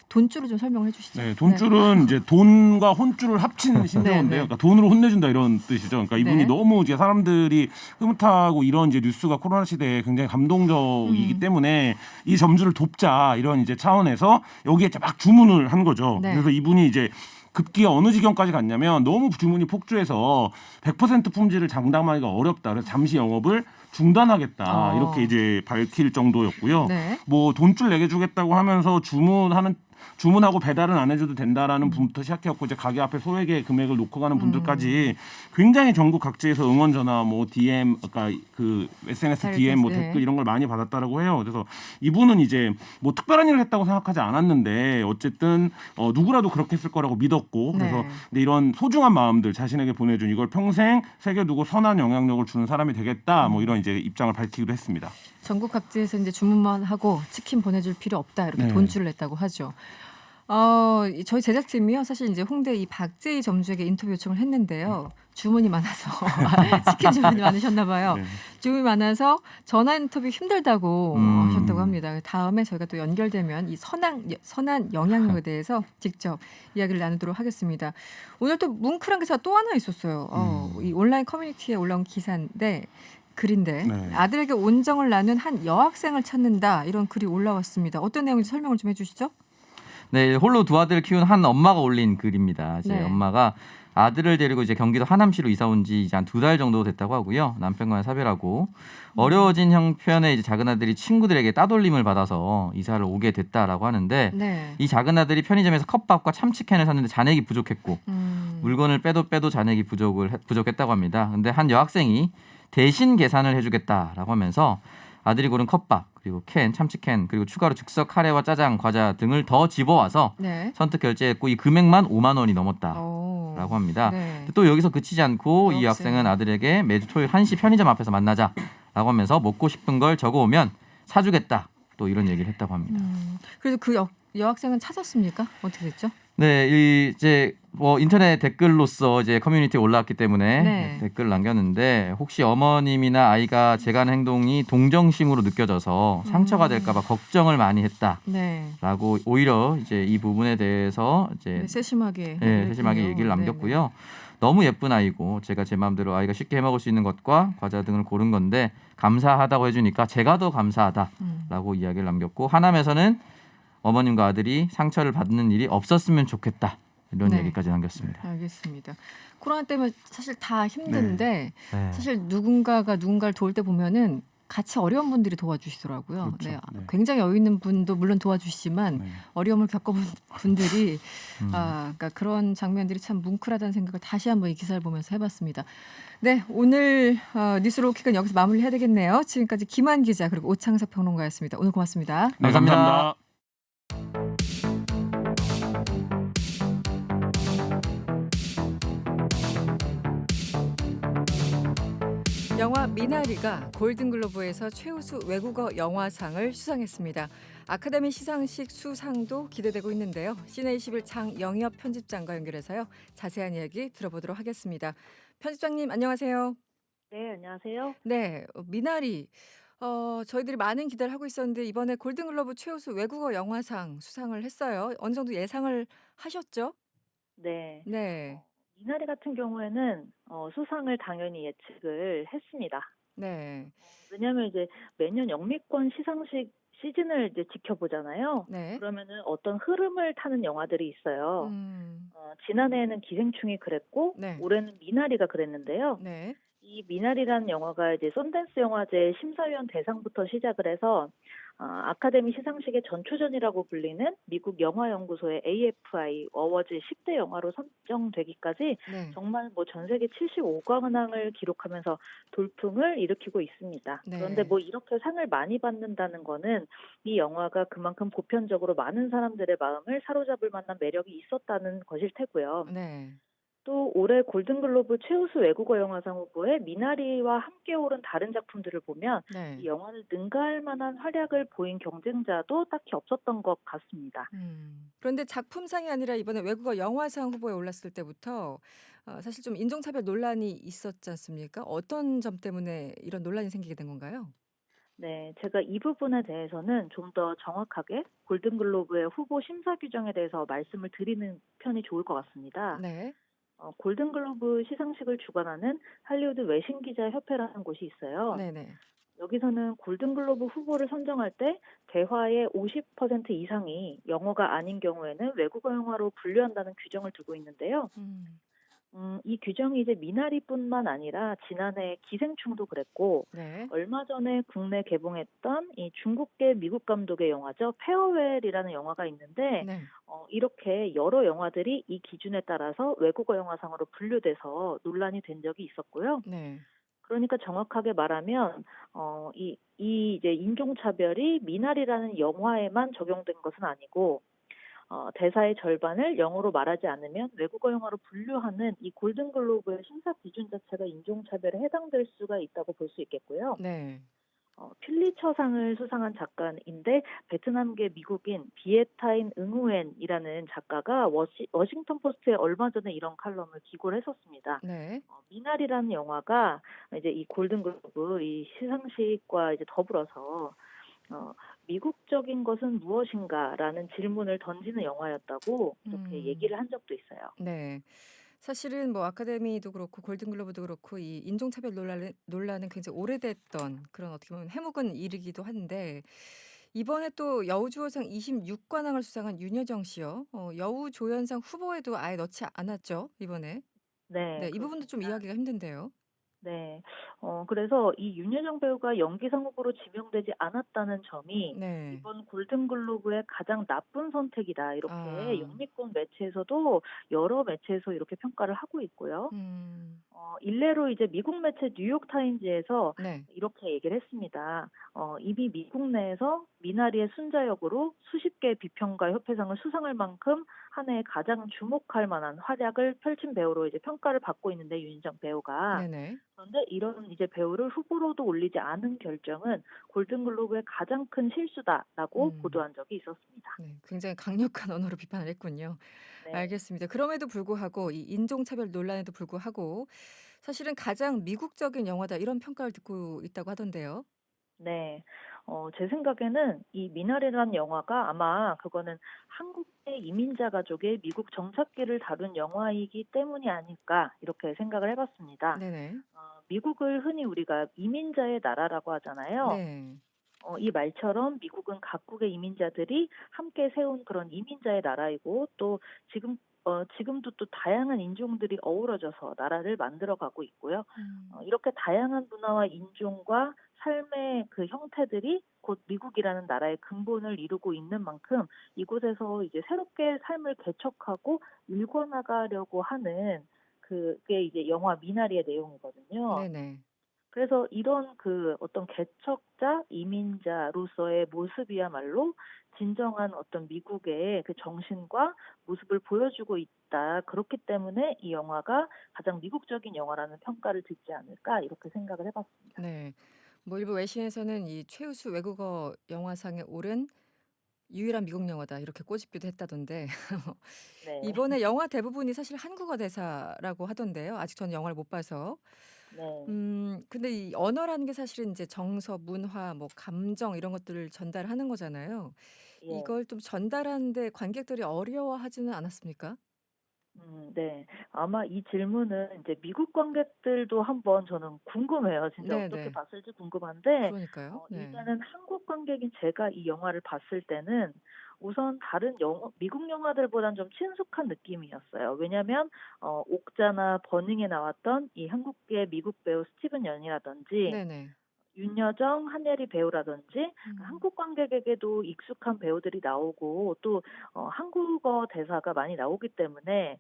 돈줄을 좀 설명을 해주시죠. 네, 돈줄은 이제 돈과 혼줄을 합친 신조어인데요. 네, 네. 그러니까 돈으로 혼내준다 이런 뜻이죠. 그러니까 이분이 네. 너무 이제 사람들이 흐뭇하고 이런 이제 뉴스가 코로나 시대에 굉장히 감동적이기 때문에 이 점주를 돕자 이런 이제 차원에서 여기에 이제 막 주문을 한 거죠. 네. 그래서 이분이 이제 급기야 어느 지경까지 갔냐면 너무 주문이 폭주해서 100% 품질을 장담하기가 어렵다. 그래서 잠시 영업을 중단하겠다. 이렇게 이제 밝힐 정도였고요. 네. 뭐 돈줄 내게 주겠다고 하면서 주문하고 배달은 안 해줘도 된다라는 분부터 시작해갖고 이제 가게 앞에 소액의 금액을 놓고 가는 분들까지 굉장히 전국 각지에서 응원 전화, 뭐 DM, 그러니까 그 SNS DM, 뭐 네. 댓글 이런 걸 많이 받았다라고 해요. 그래서 이분은 이제 뭐 특별한 일을 했다고 생각하지 않았는데 어쨌든 누구라도 그렇게 했을 거라고 믿었고 그래서 네. 근데 이런 소중한 마음들 자신에게 보내준 이걸 평생 새겨두고 선한 영향력을 주는 사람이 되겠다. 뭐 이런 이제 입장을 밝히기도 했습니다. 전국 각지에서 이제 주문만 하고 치킨 보내줄 필요 없다 이렇게 네. 돈줄을 냈다고 하죠. 저희 제작팀이요. 사실 이제 홍대 이 박재희 점주에게 인터뷰 요청을 했는데요. 주문이 많아서 치킨 주문이 많으셨나 봐요. 네. 주문이 많아서 전화 인터뷰 힘들다고 하셨다고 합니다. 다음에 저희가 또 연결되면 이 선한 영향력에 대해서 직접 이야기를 나누도록 하겠습니다. 오늘 또 뭉클한 기사가 또 하나 있었어요. 이 온라인 커뮤니티에 올라온 기사인데 글인데 네. 아들에게 온정을 나눈 한 여학생을 찾는다 이런 글이 올라왔습니다. 어떤 내용인지 설명을 좀 해주시죠. 네, 홀로 두 아들을 키운 한 엄마가 올린 글입니다. 이제 네. 엄마가 아들을 데리고 이제 경기도 하남시로 이사 온 지 이제 한 2달 정도 됐다고 하고요. 남편과는 사별하고 어려워진 형편의 이제 작은 아들이 친구들에게 따돌림을 받아서 이사를 오게 됐다라고 하는데 네. 이 작은 아들이 편의점에서 컵밥과 참치캔을 샀는데 잔액이 부족했고 물건을 빼도 잔액이 부족했다고 합니다. 근데 한 여학생이 대신 계산을 해주겠다라고 하면서 아들이 고른 컵밥 그리고 캔, 참치캔 그리고 추가로 즉석 카레와 짜장, 과자 등을 더 집어와서 네. 선뜻 결제했고 이 금액만 5만 원이 넘었다라고 합니다. 네. 또 여기서 그치지 않고 이 여학생. 학생은 아들에게 매주 토요일 1시 편의점 앞에서 만나자라고 하면서 먹고 싶은 걸 적어오면 사주겠다 또 이런 얘기를 했다고 합니다. 그래서 그 여학생은 찾았습니까? 어떻게 됐죠? 네, 이제 뭐 인터넷 댓글로서 이제 커뮤니티에 올라왔기 때문에 네. 댓글 남겼는데 혹시 어머님이나 아이가 제가 하는 행동이 동정심으로 느껴져서 상처가 될까봐 걱정을 많이 했다라고 네. 오히려 이제 이 부분에 대해서 이제 네, 세심하게 세심하게 얘기를 남겼고요. 너무 예쁜 아이고 제가 제 마음대로 아이가 쉽게 해먹을 수 있는 것과 과자 등을 고른 건데 감사하다고 해주니까 제가 더 감사하다라고 이야기를 남겼고 하남에서는 어머님과 아들이 상처를 받는 일이 없었으면 좋겠다 이런 네. 얘기까지 남겼습니다. 알겠습니다. 코로나 때문에 사실 다 힘든데 네. 사실 누군가가 누군가를 도울 때 보면은 같이 어려운 분들이 도와주시더라고요. 그렇죠. 네. 네. 굉장히 여유 있는 분도 물론 도와주시지만 네. 어려움을 겪어본 분들이 음. 그러니까 그런 장면들이 참 뭉클하다는 생각을 다시 한번 이 기사를 보면서 해봤습니다. 네, 오늘 뉴스로키는 여기서 마무리해야 되겠네요. 지금까지 김한 기자 그리고 오창석 평론가였습니다. 오늘 고맙습니다. 네, 감사합니다. 감사합니다. 영화 미나리가 골든글로브에서 최우수 외국어 영화상을 수상했습니다. 아카데미 시상식 수상도 기대되고 있는데요. 시내21 장영엽 편집장과 연결해서요. 자세한 이야기 들어보도록 하겠습니다. 편집장님 안녕하세요. 네, 안녕하세요. 네, 미나리. 저희들이 많은 기대를 하고 있었는데 이번에 골든글로브 최우수 외국어 영화상 수상을 했어요. 어느 정도 예상을 하셨죠? 네. 네. 미나리 같은 경우에는 수상을 당연히 예측을 했습니다. 네. 왜냐하면 이제 매년 영미권 시상식 시즌을 이제 지켜보잖아요. 네. 그러면은 어떤 흐름을 타는 영화들이 있어요. 음. 지난해에는 기생충이 그랬고 네. 올해는 미나리가 그랬는데요. 네. 이 미나리라는 영화가 이제 썬댄스 영화제 심사위원 대상부터 시작을 해서 아카데미 시상식의 전초전이라고 불리는 미국 영화연구소의 AFI 어워즈 10대 영화로 선정되기까지 네. 정말 뭐 전 세계 75관왕을 기록하면서 돌풍을 일으키고 있습니다. 네. 그런데 뭐 이렇게 상을 많이 받는다는 거는 이 영화가 그만큼 보편적으로 많은 사람들의 마음을 사로잡을 만한 매력이 있었다는 것일 테고요. 네. 또 올해 골든글로브 최우수 외국어 영화상 후보에 미나리와 함께 오른 다른 작품들을 보면 네. 이 영화를 능가할 만한 활약을 보인 경쟁자도 딱히 없었던 것 같습니다. 그런데 작품상이 아니라 이번에 외국어 영화상 후보에 올랐을 때부터 사실 좀 인종차별 논란이 있었지 않습니까? 어떤 점 때문에 이런 논란이 생기게 된 건가요? 네, 제가 이 부분에 대해서는 좀 더 정확하게 골든글로브의 후보 심사 규정에 대해서 말씀을 드리는 편이 좋을 것 같습니다. 네. 골든글로브 시상식을 주관하는 할리우드 외신기자협회라는 곳이 있어요. 네네. 여기서는 골든글로브 후보를 선정할 때 대화의 50% 이상이 영어가 아닌 경우에는 외국어 영화로 분류한다는 규정을 두고 있는데요. 이 규정이 이제 미나리뿐만 아니라 지난해 기생충도 그랬고 네. 얼마 전에 국내 개봉했던 이 중국계 미국 감독의 영화죠. 페어웰이라는 영화가 있는데 네. 이렇게 여러 영화들이 이 기준에 따라서 외국어 영화상으로 분류돼서 논란이 된 적이 있었고요. 네. 그러니까 정확하게 말하면 이 이제 인종차별이 미나리라는 영화에만 적용된 것은 아니고 대사의 절반을 영어로 말하지 않으면 외국어 영화로 분류하는 이 골든글로브의 심사 기준 자체가 인종차별에 해당될 수가 있다고 볼 수 있겠고요. 네. 퓰리처상을 수상한 작가인데 베트남계 미국인 비에타인 응우엔이라는 작가가 워싱턴 포스트에 얼마 전에 이런 칼럼을 기고를 했었습니다. 네. 미나리라는 영화가 이제 이 골든글로브 이 시상식과 이제 더불어서 미국적인 것은 무엇인가라는 질문을 던지는 영화였다고 이렇게 얘기를 한 적도 있어요. 네. 사실은 뭐 아카데미도 그렇고 골든글로브도 그렇고 이 인종차별 논란은 굉장히 오래됐던 그런 어떻게 보면 해묵은 일이기도 한데 이번에 또 여우조연상 26관왕을 수상한 윤여정 씨요. 여우조연상 후보에도 아예 넣지 않았죠, 이번에. 네, 네, 이 부분도 좀 그렇습니다. 이해하기가 힘든데요. 네, 그래서 이 윤여정 배우가 연기상 후보로 지명되지 않았다는 점이 네. 이번 골든글로브의 가장 나쁜 선택이다. 이렇게 아. 영미권 매체에서도 여러 매체에서 이렇게 평가를 하고 있고요. 음. 일례로 이제 미국 매체 뉴욕타임즈에서 네. 이렇게 얘기를 했습니다. 이미 미국 내에서 미나리의 순자 역으로 수십 개 비평가 협회상을 수상할 만큼 한 해에 가장 주목할 만한 활약을 펼친 배우로 이제 평가를 받고 있는데 윤여정 배우가 네네. 그런데 이런 이제 배우를 후보로도 올리지 않은 결정은 골든글로브의 가장 큰 실수다라고 보도한 적이 있었습니다. 네, 굉장히 강력한 언어로 비판을 했군요. 네. 알겠습니다. 그럼에도 불구하고 이 인종차별 논란에도 불구하고 사실은 가장 미국적인 영화다 이런 평가를 듣고 있다고 하던데요. 네. 제 생각에는 이 미나리라는 영화가 아마 그거는 한국의 이민자 가족의 미국 정착기를 다룬 영화이기 때문이 아닐까 이렇게 생각을 해봤습니다. 네네. 미국을 흔히 우리가 이민자의 나라라고 하잖아요. 네. 이 말처럼 미국은 각국의 이민자들이 함께 세운 그런 이민자의 나라이고 또 지금 지금도 또 다양한 인종들이 어우러져서 나라를 만들어가고 있고요. 음. 이렇게 다양한 문화와 인종과 삶의 그 형태들이 곧 미국이라는 나라의 근본을 이루고 있는 만큼 이곳에서 이제 새롭게 삶을 개척하고 일궈나가려고 하는 그게 이제 영화 미나리의 내용이거든요. 네네. 그래서 이런 그 어떤 개척자, 이민자로서의 모습이야말로 진정한 어떤 미국의 그 정신과 모습을 보여주고 있다. 그렇기 때문에 이 영화가 가장 미국적인 영화라는 평가를 듣지 않을까 이렇게 생각을 해봤습니다. 네. 뭐 일부 외신에서는 이 최우수 외국어 영화상에 오른 유일한 미국 영화다 이렇게 꼬집기도 했다던데 네, 이번에 영화 대부분이 사실 한국어 대사라고 하던데요. 아직 저는 영화를 못 봐서. 네, 근데 이 언어라는 게 사실은 이제 정서, 문화, 뭐 감정 이런 것들을 전달하는 거잖아요. 예. 이걸 좀 전달하는데 관객들이 어려워하지는 않았습니까? 네. 아마 이 질문은 이제 미국 관객들도 한번 저는 궁금해요. 진짜 어떻게 네네. 봤을지 궁금한데, 그러니까요. 네. 일단은 한국 관객인 제가 이 영화를 봤을 때는 우선 다른 미국 영화들보다는 좀 친숙한 느낌이었어요. 왜냐면, 옥자나 버닝에 나왔던 이 한국계 미국 배우 스티븐 연이라든지, 네네. 윤여정, 한예리 배우라든지 음. 한국 관객에게도 익숙한 배우들이 나오고 또 한국어 대사가 많이 나오기 때문에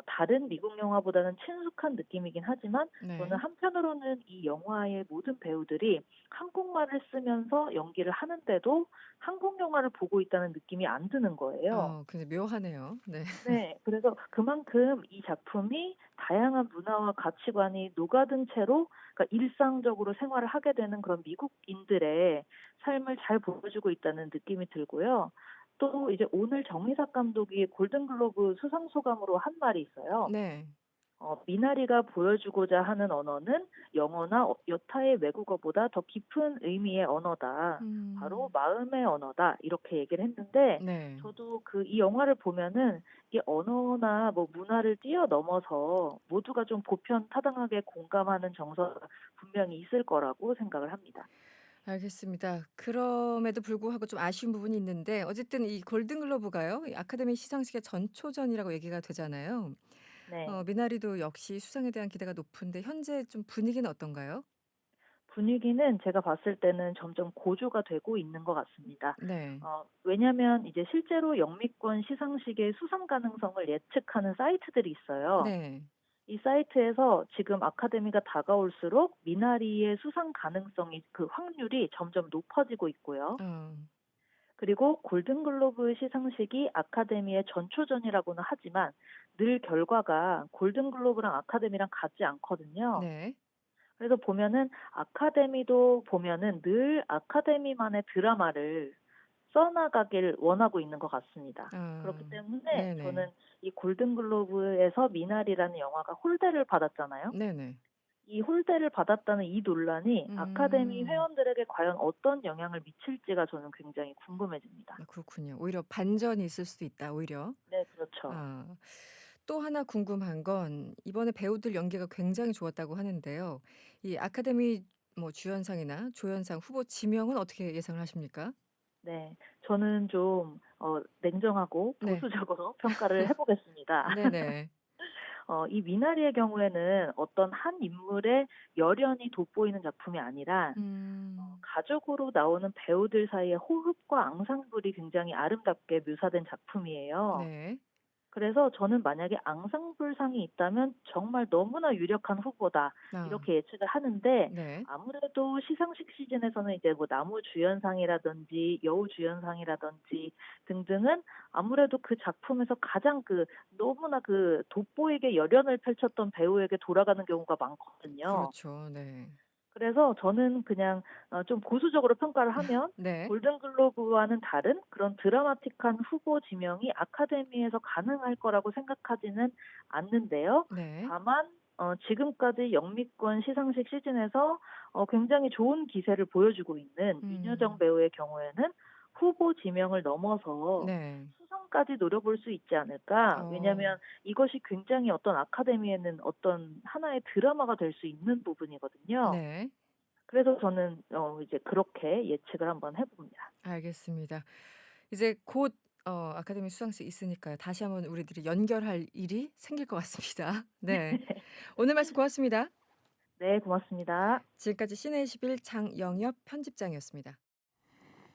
다른 미국 영화보다는 친숙한 느낌이긴 하지만 저는 네. 한편으로는 이 영화의 모든 배우들이 한국말을 쓰면서 연기를 하는데도 한국 영화를 보고 있다는 느낌이 안 드는 거예요. 근데 묘하네요. 네. 네, 그래서 그만큼 이 작품이 다양한 문화와 가치관이 녹아든 채로 그러니까 일상적으로 생활을 하게 되는 그런 미국인들의 삶을 잘 보여주고 있다는 느낌이 들고요. 또 이제 오늘 정의삭 감독이 골든글로브 수상 소감으로 한 말이 있어요. 네. 미나리가 보여주고자 하는 언어는 영어나 여타의 외국어보다 더 깊은 의미의 언어다. 바로 음. 마음의 언어다. 이렇게 얘기를 했는데, 네. 저도 이 영화를 보면은 이 언어나 뭐 문화를 뛰어넘어서 모두가 좀 보편타당하게 공감하는 정서가 분명히 있을 거라고 생각을 합니다. 알겠습니다. 그럼에도 불구하고 좀 아쉬운 부분이 있는데 어쨌든 이 골든글로브가요. 이 아카데미 시상식의 전초전이라고 얘기가 되잖아요. 네. 미나리도 역시 수상에 대한 기대가 높은데 현재 좀 분위기는 어떤가요? 분위기는 제가 봤을 때는 점점 고조가 되고 있는 것 같습니다. 네. 왜냐하면 이제 실제로 영미권 시상식의 수상 가능성을 예측하는 사이트들이 있어요. 네. 이 사이트에서 지금 아카데미가 다가올수록 미나리의 수상 가능성이 그 확률이 점점 높아지고 있고요. 어. 그리고 골든글로브 시상식이 아카데미의 전초전이라고는 하지만 늘 결과가 골든글로브랑 아카데미랑 같지 않거든요. 네. 그래서 보면은 아카데미도 보면은 늘 아카데미만의 드라마를 써나가길 원하고 있는 것 같습니다. 그렇기 때문에 네네. 저는 이 골든글로브에서 미나리라는 영화가 홀대를 받았잖아요. 네네. 이 홀대를 받았다는 이 논란이 아카데미 음. 회원들에게 과연 어떤 영향을 미칠지가 저는 굉장히 궁금해집니다. 그렇군요. 오히려 반전이 있을 수도 있다. 오히려. 네, 그렇죠. 아. 또 하나 궁금한 건 이번에 배우들 연기가 굉장히 좋았다고 하는데요. 이 아카데미 뭐 주연상이나 조연상 후보 지명은 어떻게 예상을 하십니까? 네, 저는 좀 냉정하고 네. 보수적으로 평가를 해보겠습니다. 네네. 이 미나리의 경우에는 어떤 한 인물의 열연이 돋보이는 작품이 아니라 음. 가족으로 나오는 배우들 사이의 호흡과 앙상블이 굉장히 아름답게 묘사된 작품이에요. 네. 그래서 저는 만약에 앙상블상이 있다면 정말 너무나 유력한 후보다 아. 이렇게 예측을 하는데 네. 아무래도 시상식 시즌에서는 이제 뭐 나무주연상이라든지 여우주연상이라든지 등등은 아무래도 그 작품에서 가장 너무나 돋보이게 열연을 펼쳤던 배우에게 돌아가는 경우가 많거든요. 그렇죠. 네. 그래서 저는 그냥 좀 보수적으로 평가를 하면 네. 골든글로브와는 다른 그런 드라마틱한 후보 지명이 아카데미에서 가능할 거라고 생각하지는 않는데요. 네. 다만 지금까지 영미권 시상식 시즌에서 굉장히 좋은 기세를 보여주고 있는 윤여정 음. 배우의 경우에는 후보 지명을 넘어서 네. 수상까지 노려볼 수 있지 않을까. 어. 왜냐하면 이것이 굉장히 어떤 아카데미에는 어떤 하나의 드라마가 될 수 있는 부분이거든요. 네. 그래서 저는 이제 그렇게 예측을 한번 해봅니다. 알겠습니다. 이제 곧 아카데미 수상식 있으니까요. 다시 한번 우리들이 연결할 일이 생길 것 같습니다. 네. 오늘 말씀 고맙습니다. 네, 고맙습니다. 지금까지 시내 21 장영엽 편집장이었습니다.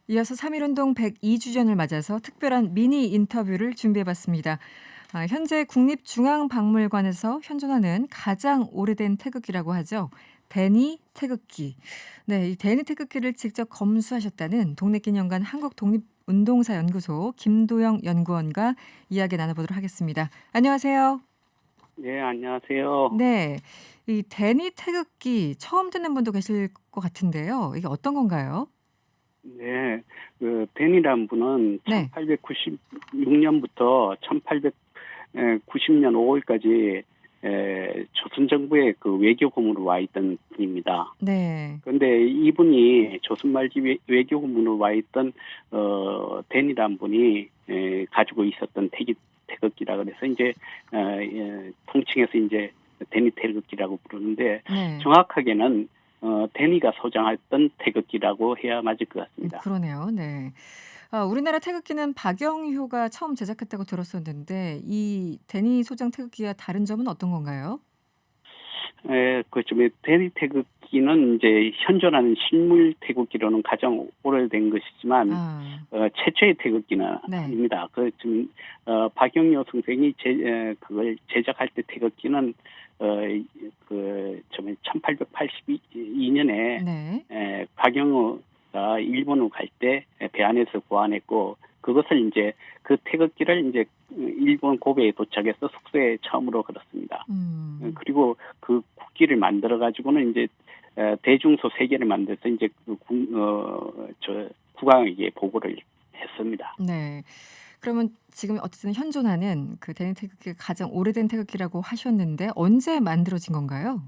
이어서 3.1운동 102주년을 맞아서 특별한 미니 인터뷰를 준비해봤습니다. 현재 국립중앙박물관에서 현존하는 가장 오래된 태극기라고 하죠. 데니 태극기. 네, 이 데니 태극기를 직접 검수하셨다는 동네기념관 한국독립운동사연구소 김도영 연구원과 이야기 나눠보도록 하겠습니다. 안녕하세요. 네, 안녕하세요. 네, 이 데니 태극기 처음 듣는 분도 계실 것 같은데요. 이게 어떤 건가요? 네, 벤이란 분은 네. 1896년부터 1890년 5월까지 조선 정부의 그 외교고문으로 와 있던 분입니다. 네. 그런데 이분이 조선 말기 외교고문으로 와 있던 벤이란 분이 가지고 있었던 태극기라 그래서 이제 통칭해서 이제 데니 태극기라고 부르는데 네. 정확하게는 데니가 소장했던 태극기라고 해야 맞을 것 같습니다. 그러네요. 네. 우리나라 태극기는 박영효가 처음 제작했다고 들었었는데 이 데니 소장 태극기와 다른 점은 어떤 건가요? 그좀 데니 태극기는 이제 현존하는 실물 태극기로는 가장 오래된 것이지만 최초의 태극기는 네. 아닙니다. 박영효 선생이 그걸 제작할 때 태극기는 1882년에 네. 박영효가 일본으로 갈 때 배 안에서 보관했고 그것을 이제 그 태극기를 이제 일본 고베에 도착해서 숙소에 처음으로 걸었습니다. 그리고 그 국기를 만들어 가지고는 이제 대중소 3개를 만들어서 이제 국왕에게 보고를 했습니다. 네. 그러면 지금 어쨌든 현존하는 그 데니 태극기가 가장 오래된 태극기라고 하셨는데 언제 만들어진 건가요?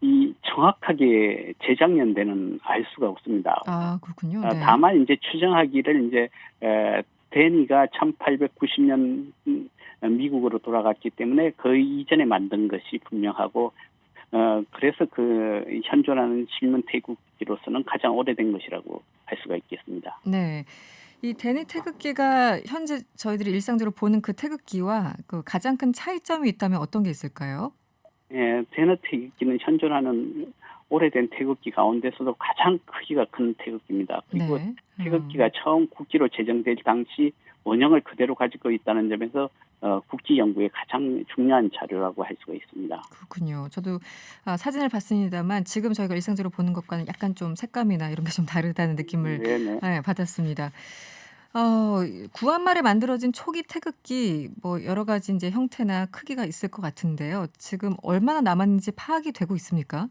이 정확하게 제작 연대는 알 수가 없습니다. 그렇군요. 네. 다만 이제 추정하기를 이제 데니가 1890년 미국으로 돌아갔기 때문에 그 이전에 만든 것이 분명하고 그래서 그 현존하는 실문 태극기로서는 가장 오래된 것이라고 할 수가 있겠습니다. 네. 이 데니 태극기가 현재 저희들이 일상적으로 보는 그 태극기와 그 가장 큰 차이점이 있다면 어떤 게 있을까요? 데니 태극기는 현존하는 오래된 태극기 가운데서도 가장 크기가 큰 태극기입니다. 그리고 네. 태극기가 처음 국기로 제정될 당시 원형을 그대로 가지고 있다는 점에서 국기 연구에 가장 중요한 자료라고 할 수가 있습니다. 그렇군요. 저도 사진을 봤습니다만 지금 저희가 일상적으로 보는 것과는 약간 좀 색감이나 이런 게 좀 다르다는 느낌을 네네. 받았습니다. 구한 말에 만들어진 초기 태극기 뭐 여러 가지 이제 형태나 크기가 있을 것 같은데요. 지금 얼마나 남았는지 파악이 되고 있습니까?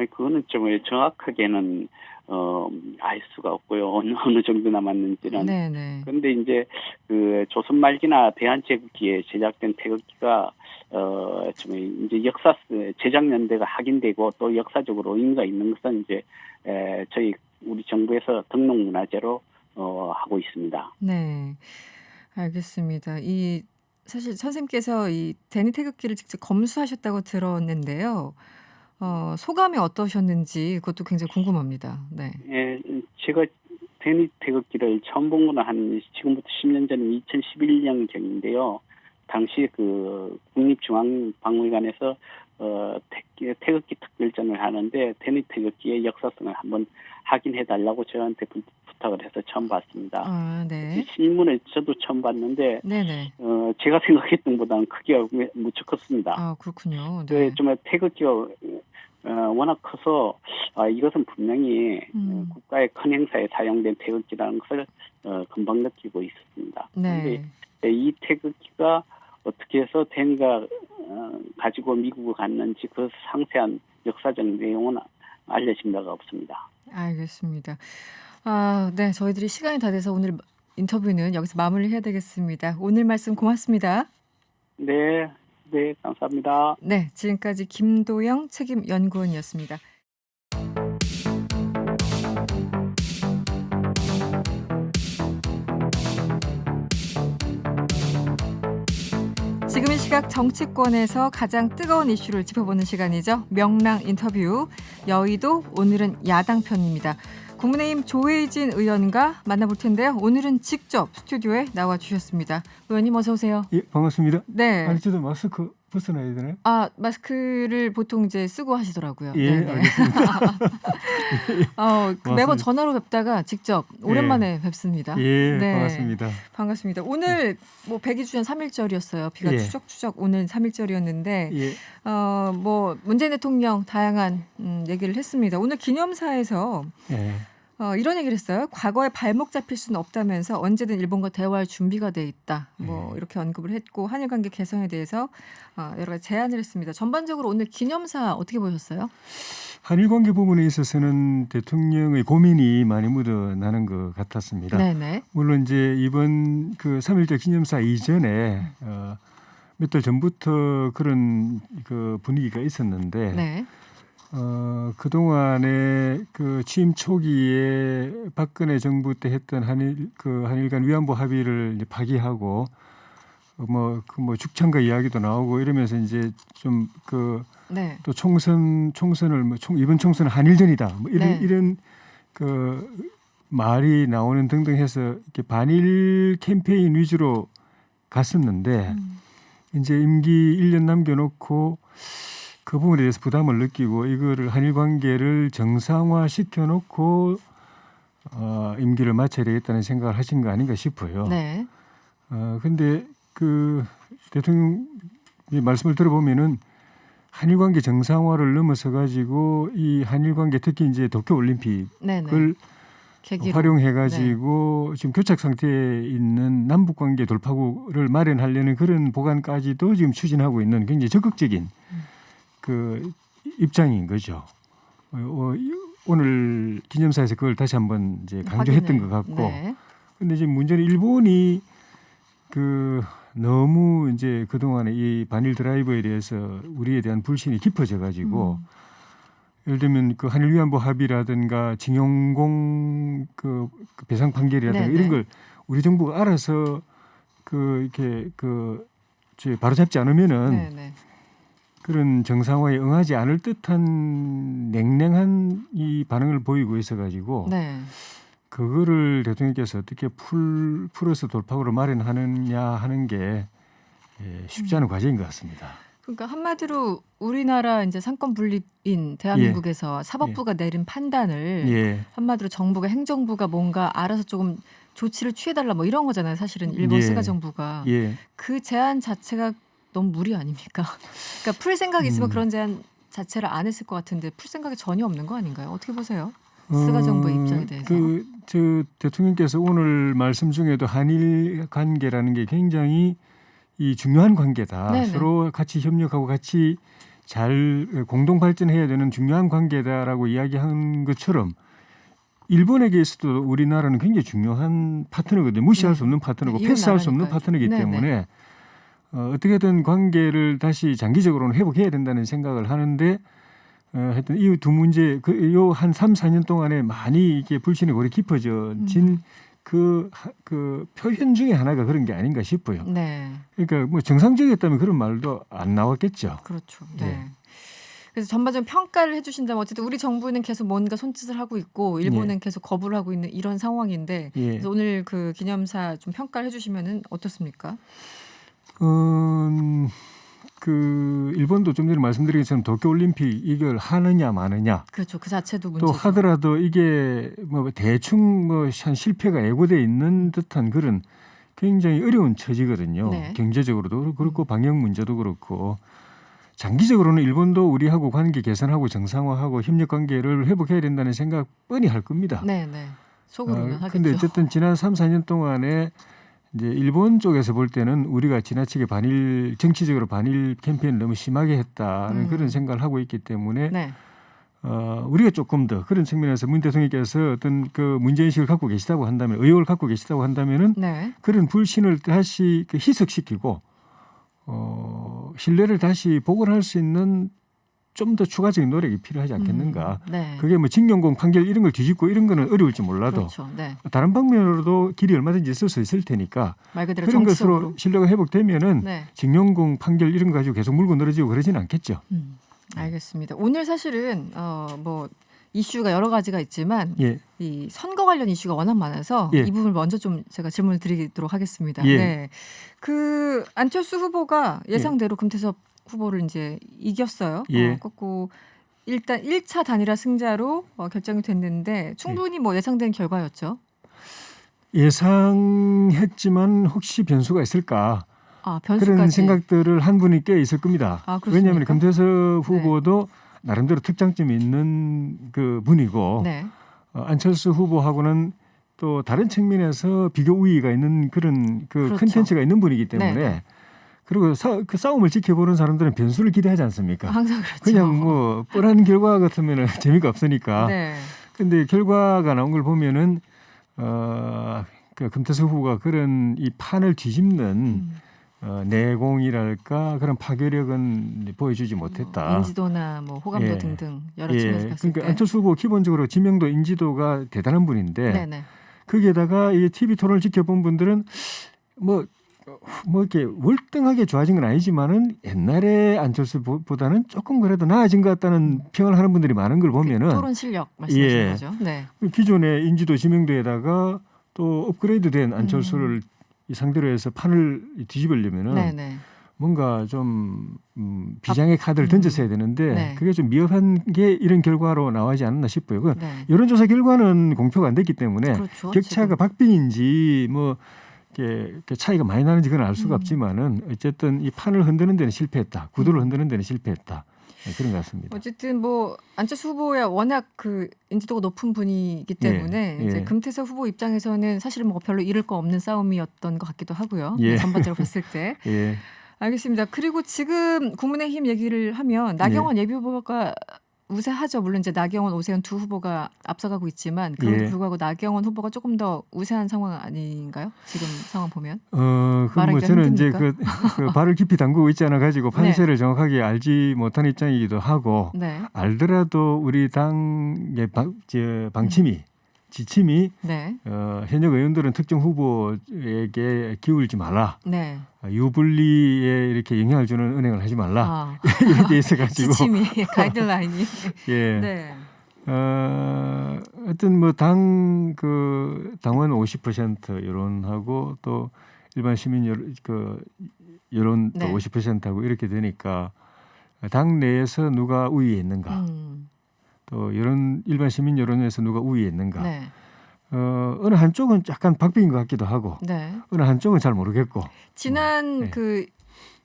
그거는 좀 정확하게는 알 수가 없고요. 어느 정도 남았는지는. 네네. 그런데 이제 그 조선 말기나 대한제국기에 제작된 태극기가 좀 이제 제작 연대가 확인되고 또 역사적으로 의미가 있는 것은 이제 우리 정부에서 등록문화재로 하고 있습니다. 네, 알겠습니다. 사실 선생님께서 이 데니 태극기를 직접 검수하셨다고 들었는데요. 소감이 어떠셨는지 그것도 굉장히 궁금합니다. 네. 제가 데니 태극기를 처음 본 거는 지금부터 10년 전인 2011년경인데요. 당시 그 국립중앙박물관에서 태극기 특별전을 하는데 데니 태극기의 역사성을 한번 확인해달라고 저한테 부탁을 해서 처음 봤습니다. 네. 실물을 저도 처음 봤는데 네네. 제가 생각했던 것보다는 크기가 무척 컸습니다. 그렇군요. 네. 정말 태극기가 워낙 커서 이것은 분명히 국가의 큰 행사에 사용된 태극기라는 것을 금방 느끼고 있었습니다. 네. 그런데 이 태극기가 어떻게 해서 데니가 가지고 미국을 갔는지 그 상세한 역사적 내용은 알려진 바가 없습니다. 알겠습니다. 네, 저희들이 시간이 다 돼서 오늘 인터뷰는 여기서 마무리해야 되겠습니다. 오늘 말씀 고맙습니다. 네, 감사합니다. 네, 지금까지 김도영 책임연구원이었습니다. 지금 이 시각 정치권에서 가장 뜨거운 이슈를 짚어보는 시간이죠. 명랑 인터뷰. 여의도 오늘은 야당 편입니다. 국민의힘 조혜진 의원과 만나볼 텐데요. 오늘은 직접 스튜디오에 나와 주셨습니다. 의원님 어서 오세요. 예, 반갑습니다. 네. 아니, 저도 마스크 벗어나야 되나요? 마스크를 보통 이제 쓰고 하시더라고요. 예, 네네. 알겠습니다. 매번 전화로 뵙다가 직접 오랜만에 뵙습니다. 예, 네. 반갑습니다. 반갑습니다. 오늘 뭐 백이주년 3일절이었어요. 비가 예. 추적추적 오는 3일절이었는데 예, 뭐 문재인 대통령 다양한 얘기를 했습니다. 오늘 기념사에서 예, 이런 얘기를 했어요. 과거에 발목 잡힐 수는 없다면서 언제든 일본과 대화할 준비가 돼 있다. 뭐 이렇게 언급을 했고 한일 관계 개선에 대해서 여러 가지 제안을 했습니다. 전반적으로 오늘 기념사 어떻게 보셨어요? 한일 관계 부분에 있어서는 대통령의 고민이 많이 묻어나는 것 같았습니다. 네네. 물론 이제 이번 그 3.1절 기념사 이전에 몇 달 전부터 그런 그 분위기가 있었는데 네. 그동안에 그 취임 초기에 박근혜 정부 때 했던 한일 간 위안부 합의를 이제 파기하고 뭐 죽창가 이야기도 나오고 이러면서 이제 좀 네. 또 총선을 이번 총선은 한일전이다. 뭐 네. 이런 그 말이 나오는 등등 해서 이렇게 반일 캠페인 위주로 갔었는데 이제 임기 1년 남겨놓고 그 부분에 대해서 부담을 느끼고 이거를 한일 관계를 정상화 시켜놓고 임기를 마쳐야 되겠다는 생각을 하신 거 아닌가 싶어요. 네. 근데 그 대통령 말씀을 들어보면은 한일 관계 정상화를 넘어서 가지고 이 한일 관계 특히 이제 도쿄 올림픽을 네네. 계기로. 활용해 가지고 지금 교착 상태에 있는 남북 관계 돌파구를 마련하려는 그런 보관까지도 지금 추진하고 있는 굉장히 적극적인 그 입장인 거죠. 오늘 기념사에서 그걸 다시 한번 이제 강조했던 것 같고. 네. 근데 지금 문제는 일본이 너무 이제 그동안에 이 반일 드라이버에 대해서 우리에 대한 불신이 깊어져 가지고 예를 들면 그 한일 위안부 합의라든가 징용공 그 배상 판결이라든가 네네. 이런 걸 우리 정부가 알아서 이렇게 바로 잡지 않으면은 네네. 그런 정상화에 응하지 않을 듯한 냉랭한 이 반응을 보이고 있어 가지고 네. 그거를 대통령께서 어떻게 풀어서 돌파구를 마련하느냐 하는 게 쉽지 않은 과제인 것 같습니다. 그러니까 한마디로 우리나라 이제 상권 분립인 대한민국에서 사법부가 내린 판단을 예. 한마디로 정부가 행정부가 뭔가 알아서 조금 조치를 취해달라 뭐 이런 거잖아요. 사실은 일본 예. 스가 정부가 예. 그 제안 자체가 너무 무리 아닙니까? 그러니까 풀 생각이 있으면 그런 제안 자체를 안 했을 것 같은데 풀 생각이 전혀 없는 거 아닌가요? 어떻게 보세요? 스가 정부의 입장에 대해서. 저 대통령께서 오늘 말씀 중에도 한일 관계라는 게 굉장히 이 중요한 관계다. 네네. 서로 같이 협력하고 같이 잘 공동 발전해야 되는 중요한 관계다라고 이야기한 것처럼 일본에게 있어도 우리나라는 굉장히 중요한 파트너거든요. 무시할 수 없는 파트너고 네, 패스할 수 없는 이웃나라니까요. 파트너이기 네네. 때문에 어떻게든 관계를 다시 장기적으로는 회복해야 된다는 생각을 하는데 하여튼 이 두 문제 요 한 3, 4년 동안에 많이 이게 불신이 오래 깊어진 그 표현 중에 하나가 그런 게 아닌가 싶어요. 네. 그러니까 뭐 정상적이었다면 그런 말도 안 나왔겠죠. 그렇죠. 네. 예. 그래서 전반적인 평가를 해주신다면 어쨌든 우리 정부는 계속 뭔가 손짓을 하고 있고 일본은 계속 거부를 하고 있는 이런 상황인데 예. 그래서 오늘 그 기념사 좀 평가를 해주시면은 어떻습니까? 그 일본도 좀 전에 말씀드린 것처럼 도쿄올림픽 이걸 하느냐 마느냐 그렇죠. 그 자체도 또 문제죠. 하더라도 이게 뭐 대충 뭐 한 실패가 예고돼 있는 듯한 그런 굉장히 어려운 처지거든요. 네. 경제적으로도 그렇고 방역 문제도 그렇고 장기적으로는 일본도 우리하고 관계 개선하고 정상화하고 협력 관계를 회복해야 된다는 생각 뻔히 할 겁니다. 네, 네. 속으로는 하겠죠. 근데 어쨌든 지난 3, 4년 동안에 이제 일본 쪽에서 볼 때는 우리가 지나치게 정치적으로 반일 캠페인을 너무 심하게 했다는 그런 생각을 하고 있기 때문에 네. 우리가 조금 더 그런 측면에서 문 대통령께서 어떤 그 문제인식을 갖고 계시다고 한다면 의혹을 갖고 계시다고 한다면은 네. 그런 불신을 다시 희석시키고 신뢰를 다시 복원할 수 있는 좀 더 추가적인 노력이 필요하지 않겠는가. 네. 그게 뭐 징용공 판결 이런 걸 뒤집고 이런 거는 어려울지 몰라도 그렇죠. 네. 다른 방면으로도 길이 얼마든지 있을 수 있을 테니까 말 그대로 그런 정치적으로. 것으로 신뢰가 회복되면은 네. 징용공 판결 이런 거 가지고 계속 물고 늘어지고 그러지는 않겠죠. 알겠습니다. 오늘 사실은 뭐 이슈가 여러 가지가 있지만 예. 이 선거 관련 이슈가 워낙 많아서 예. 이 부분을 먼저 좀 제가 질문을 드리도록 하겠습니다. 예. 네. 그 안철수 후보가 예상대로 금태섭 후보를 이제 이겼어요. 예. 그리고 일단 1차 단일화 승자로 결정이 됐는데 충분히 뭐 예상된 결과였죠. 예상했지만 혹시 변수가 있을까? 변수까지. 그런 생각들을 한 분이 꽤 있을 겁니다. 그렇습니까? 왜냐하면 금태섭 후보도 나름대로 특장점이 있는 그 분이고 네. 안철수 후보하고는 또 다른 측면에서 비교 우위가 있는 그런 그 그렇죠. 컨텐츠가 있는 분이기 때문에 네. 그리고 그 싸움을 지켜보는 사람들은 변수를 기대하지 않습니까? 항상 그렇죠. 그냥 뭐 뻔한 결과 같으면 재미가 없으니까. 네. 근데 결과가 나온 걸 보면은 그 금태섭 후보가 그런 이 판을 뒤집는 내공이랄까 그런 파괴력은 보여주지 못했다. 인지도나 뭐 호감도 예. 등등 여러 측면에서 봤을 그러니까 때. 안철수 후보 기본적으로 지명도 인지도가 대단한 분인데 네네. 거기에다가 이 TV 토론을 지켜본 분들은 뭐 이렇게 월등하게 좋아진 건 아니지만은 옛날에 안철수보다는 조금 그래도 나아진 것 같다는 평을 하는 분들이 많은 걸 보면은 토론 실력 말씀하시는 예. 거죠. 네. 기존의 인지도 지명도에다가 또 업그레이드된 안철수를 이 상대로 해서 판을 뒤집으려면은 네네. 뭔가 좀 비장의 카드를 던졌어야 되는데 네. 그게 좀 미흡한 게 이런 결과로 나오지 않았나 싶어요. 그 네. 여론조사 결과는 공표가 안 됐기 때문에 그렇죠, 격차가 지금. 박빙인지 뭐 이렇게 차이가 많이 나는지 그건 알 수가 없지만은 어쨌든 이 판을 흔드는 데는 실패했다. 구도를 흔드는 데는 실패했다. 네, 그런 것 같습니다. 어쨌든 뭐 안철수 후보야 워낙 그 인지도가 높은 분이기 때문에 예. 이제 금태섭 후보 입장에서는 사실은 뭐 별로 잃을 거 없는 싸움이었던 것 같기도 하고요. 예. 네, 전반적으로 봤을 때. 예. 알겠습니다. 그리고 지금 국민의힘 얘기를 하면 나경원 예비 후보가 우세하죠. 물론 이제 나경원, 오세훈 두 후보가 앞서가고 있지만 그럼에도 예. 불구하고 나경원 후보가 조금 더 우세한 상황 아닌가요? 지금 상황 보면. 그건 뭐 말하기가 저는 이제 힘듭니까? 그 발을 깊이 담그고 있지 않아 가지고 판세를 정확하게 알지 못한 입장이기도 하고 네. 알더라도 우리 당의 방침이 지침이 네. 현역 의원들은 특정 후보에게 기울지 말라. 네. 유불리에 이렇게 영향을 주는 은행을 하지 말라. 이렇게 돼 있어가지고. 지침이 가이드라인이. 예. 네. 하여튼 뭐 당원 50% 여론하고 또 일반 시민 여론도 네. 50%하고 이렇게 되니까 당 내에서 누가 우위에 있는가. 또 일반 시민 여론에서 누가 우위에 있는가. 네. 어느 한쪽은 약간 박빙인 것 같기도 하고 네. 어느 한쪽은 잘 모르겠고. 지난 네. 그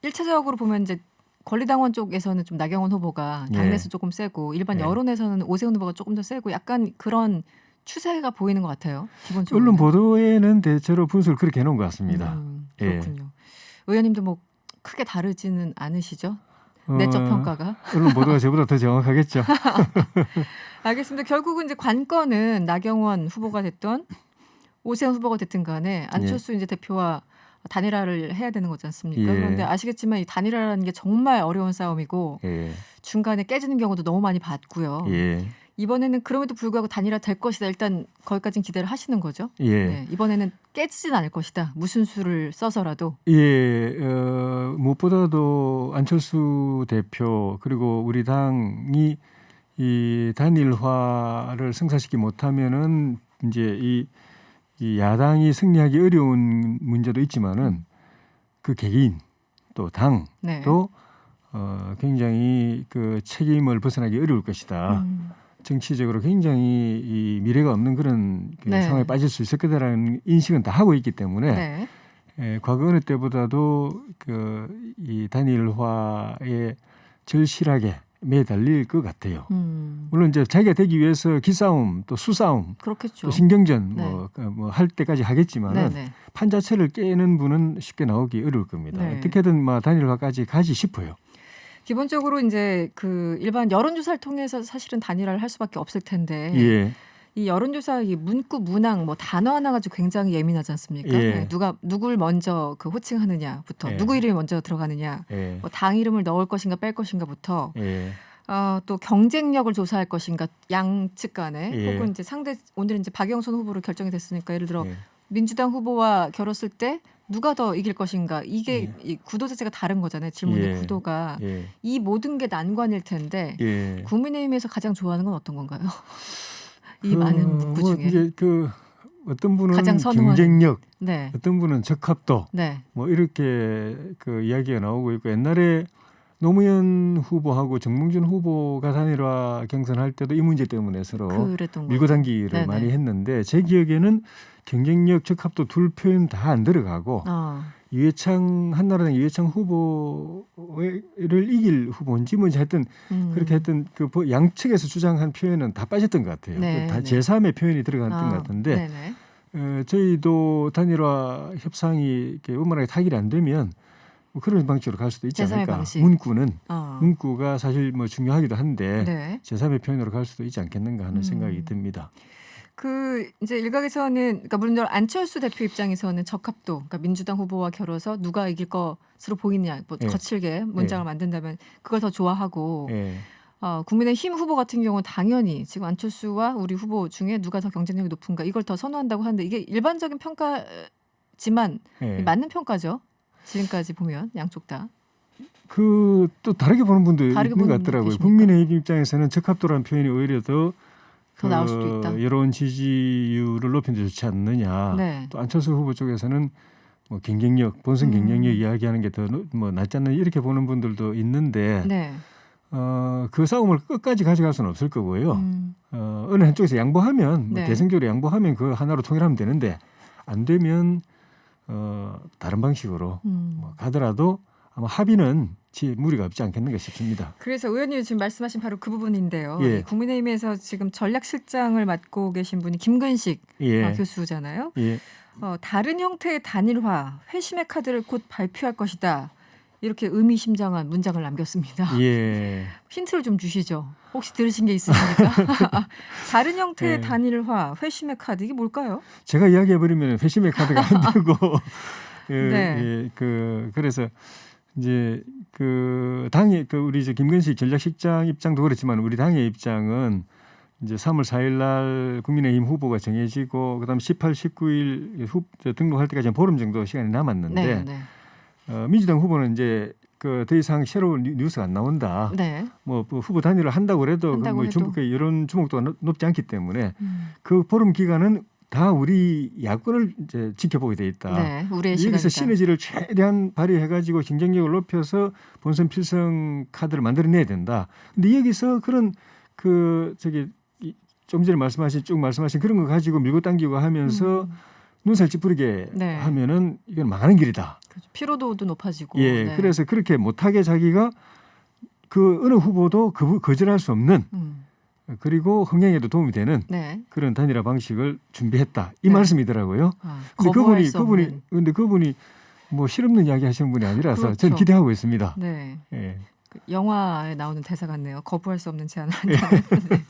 1차적으로 보면 이제 권리당원 쪽에서는 좀 나경원 후보가 당내에서 조금 세고 일반 네. 여론에서는 오세훈 후보가 조금 더 세고 약간 그런 추세가 보이는 것 같아요. 기본적으로. 언론 보도에는 대체로 분석을 그렇게 해놓은 것 같습니다. 그렇군요. 의원님도 뭐 크게 다르지는 않으시죠? 내적 평가가. 언론 보도가 저보다 더 정확하겠죠. 알겠습니다. 결국은 이제 관건은 나경원 후보가 됐던 오세훈 후보가 됐든 간에 안철수 이제 대표와 단일화를 해야 되는 거지 않습니까? 예. 그런데 아시겠지만 이 단일화라는 게 정말 어려운 싸움이고 예. 중간에 깨지는 경우도 너무 많이 봤고요. 예. 이번에는 그럼에도 불구하고 단일화 될 것이다. 일단 거기까지는 기대를 하시는 거죠. 예. 네, 이번에는 깨지진 않을 것이다. 무슨 수를 써서라도. 예. 무엇보다도 안철수 대표 그리고 우리 당이 이 단일화를 성사시키지 못하면은 이제 이 야당이 승리하기 어려운 문제도 있지만은 그 개인 또 당도 네. 굉장히 그 책임을 벗어나기 어려울 것이다. 정치적으로 굉장히 이 미래가 없는 그런 그 네. 상황에 빠질 수 있을 거다라는 인식은 다 하고 있기 때문에 네. 과거 어느 때보다도 이 단일화에 절실하게 매달릴 것 같아요. 물론 이제 자기가 되기 위해서 기싸움 또 수싸움 그렇겠죠. 또 신경전 네. 뭐 할 때까지 하겠지만은 네네. 판 자체를 깨는 분은 쉽게 나오기 어려울 겁니다. 네. 어떻게든 뭐 단일화까지 가지 싶어요. 기본적으로 이제 그 일반 여론조사를 통해서 사실은 단일화를 할 수밖에 없을 텐데 예. 이 여론조사 이 문구 문항 뭐 단어 하나 가지고 굉장히 예민하지 않습니까? 예. 네, 누굴 먼저 그 호칭하느냐부터 예. 누구 이름이 먼저 들어가느냐, 예. 뭐 당 이름을 넣을 것인가 뺄 것인가부터 예. 또 경쟁력을 조사할 것인가 양측 간에 예. 혹은 이제 오늘은 이제 박영선 후보로 결정이 됐으니까 예를 들어 예. 민주당 후보와 결었을 때 누가 더 이길 것인가 이게 예. 이 구도 자체가 다른 거잖아요. 질문의 예. 구도가 예. 이 모든 게 난관일 텐데 예. 국민의힘에서 가장 좋아하는 건 어떤 건가요? 이 많은 문구 뭐 중에 이제 그 어떤 분은 가장 선호하는. 경쟁력, 네, 어떤 분은 적합도, 네, 뭐 이렇게 그 이야기가 나오고 있고 옛날에 노무현 후보하고 정몽준 후보가 단일화 경선할 때도 이 문제 때문에 서로 그랬던 밀고 거죠. 당기를 네네. 많이 했는데 제 기억에는 경쟁력, 적합도 둘 표현 다 안 들어가고 이회창 한나라당 이회창 후보를 이길 후보인지 뭔지 하여튼 그렇게 했던 그 양측에서 주장한 표현은 다 빠졌던 것 같아요. 네, 다 네. 제3의 표현이 들어갔던 것 같은데 네네. 저희도 단일화 협상이 이렇게 원만하게 타결이 안 되면 뭐 그런 방식으로 갈 수도 있지 제3의 않을까. 방식. 문구가 사실 뭐 중요하기도 한데 네. 제3의 표현으로 갈 수도 있지 않겠는가 하는 생각이 듭니다. 그 이제 일각에서는 그러니까 물론 안철수 대표 입장에서는 적합도, 그러니까 민주당 후보와 겨뤄서 누가 이길 것으로 보이느냐, 뭐 예. 거칠게 문장을 만든다면 그걸 더 좋아하고, 예. 국민의힘 후보 같은 경우는 당연히 지금 안철수와 우리 후보 중에 누가 더 경쟁력이 높은가 이걸 더 선호한다고 하는데 이게 일반적인 평가지만 예. 맞는 평가죠. 지금까지 보면 양쪽 다. 그 또 다르게 보는 분도 다르게 있는 것 보는 분 같더라고요. 계십니까? 국민의힘 입장에서는 적합도라는 표현이 오히려 더 나올 수도 있다. 여론 지지율을 높이는 데 좋지 않느냐. 네. 또 안철수 후보 쪽에서는 뭐 경쟁력, 본선 경쟁력 이야기하는 게 더 뭐 낫지 않나 이렇게 보는 분들도 있는데 네. 그 싸움을 끝까지 가져갈 수는 없을 거고요. 어느 한쪽에서 양보하면 뭐 네. 대승적으로 양보하면 그 하나로 통일하면 되는데 안 되면 다른 방식으로 뭐 가더라도 아마 합의는 무리가 없지 않겠는가 싶습니다. 그래서 의원님 지금 말씀하신 바로 그 부분인데요. 예. 이 국민의힘에서 지금 전략실장을 맡고 계신 분이 김근식 예. 교수잖아요. 예. 다른 형태의 단일화, 회심의 카드를 곧 발표할 것이다. 이렇게 의미심장한 문장을 남겼습니다. 예. 힌트를 좀 주시죠. 혹시 들으신 게 있으십니까? 다른 형태의 예. 단일화, 회심의 카드 이게 뭘까요? 제가 이야기해버리면 회심의 카드가 안 되고 네. 그래서 이제 그 당의 우리 이제 김근식 전략실장 입장도 그렇지만 우리 당의 입장은 이제 3월 4일 날 국민의힘 후보가 정해지고 그다음 18, 19일 등록할 때까지 보름 정도 시간이 남았는데 네. 민주당 후보는 이제 그 더 이상 새로운 뉴스가 안 나온다. 네. 뭐 후보 단일화 한다고 해도 한다고 해도. 중국의 여론 주목도가 높지 않기 때문에 그 보름 기간은 다 우리 야권을 이제 지켜보게 돼 있다. 네. 우리의 여기서 시간이다. 시너지를 최대한 발휘해가지고 경쟁력을 높여서 본선 필승 카드를 만들어내야 된다. 근데 여기서 그런 좀 전에 말씀하신 그런 거 가지고 밀고 당기고 하면서 눈살 찌푸리게 네. 하면은 이건 망하는 길이다. 그렇죠. 피로도도 높아지고. 예, 네. 그래서 그렇게 못하게 자기가 그 어느 후보도 거절할 수 없는 그리고 흥행에도 도움이 되는 네. 그런 단일화 방식을 준비했다. 이 네. 말씀이더라고요. 근데 거부할 수 없는. 그분이 뭐 실없는 이야기 하시는 분이 아니라서 그렇죠. 저는 기대하고 있습니다. 네. 예. 영화에 나오는 대사 같네요. 거부할 수 없는 제안을 한다는. 네.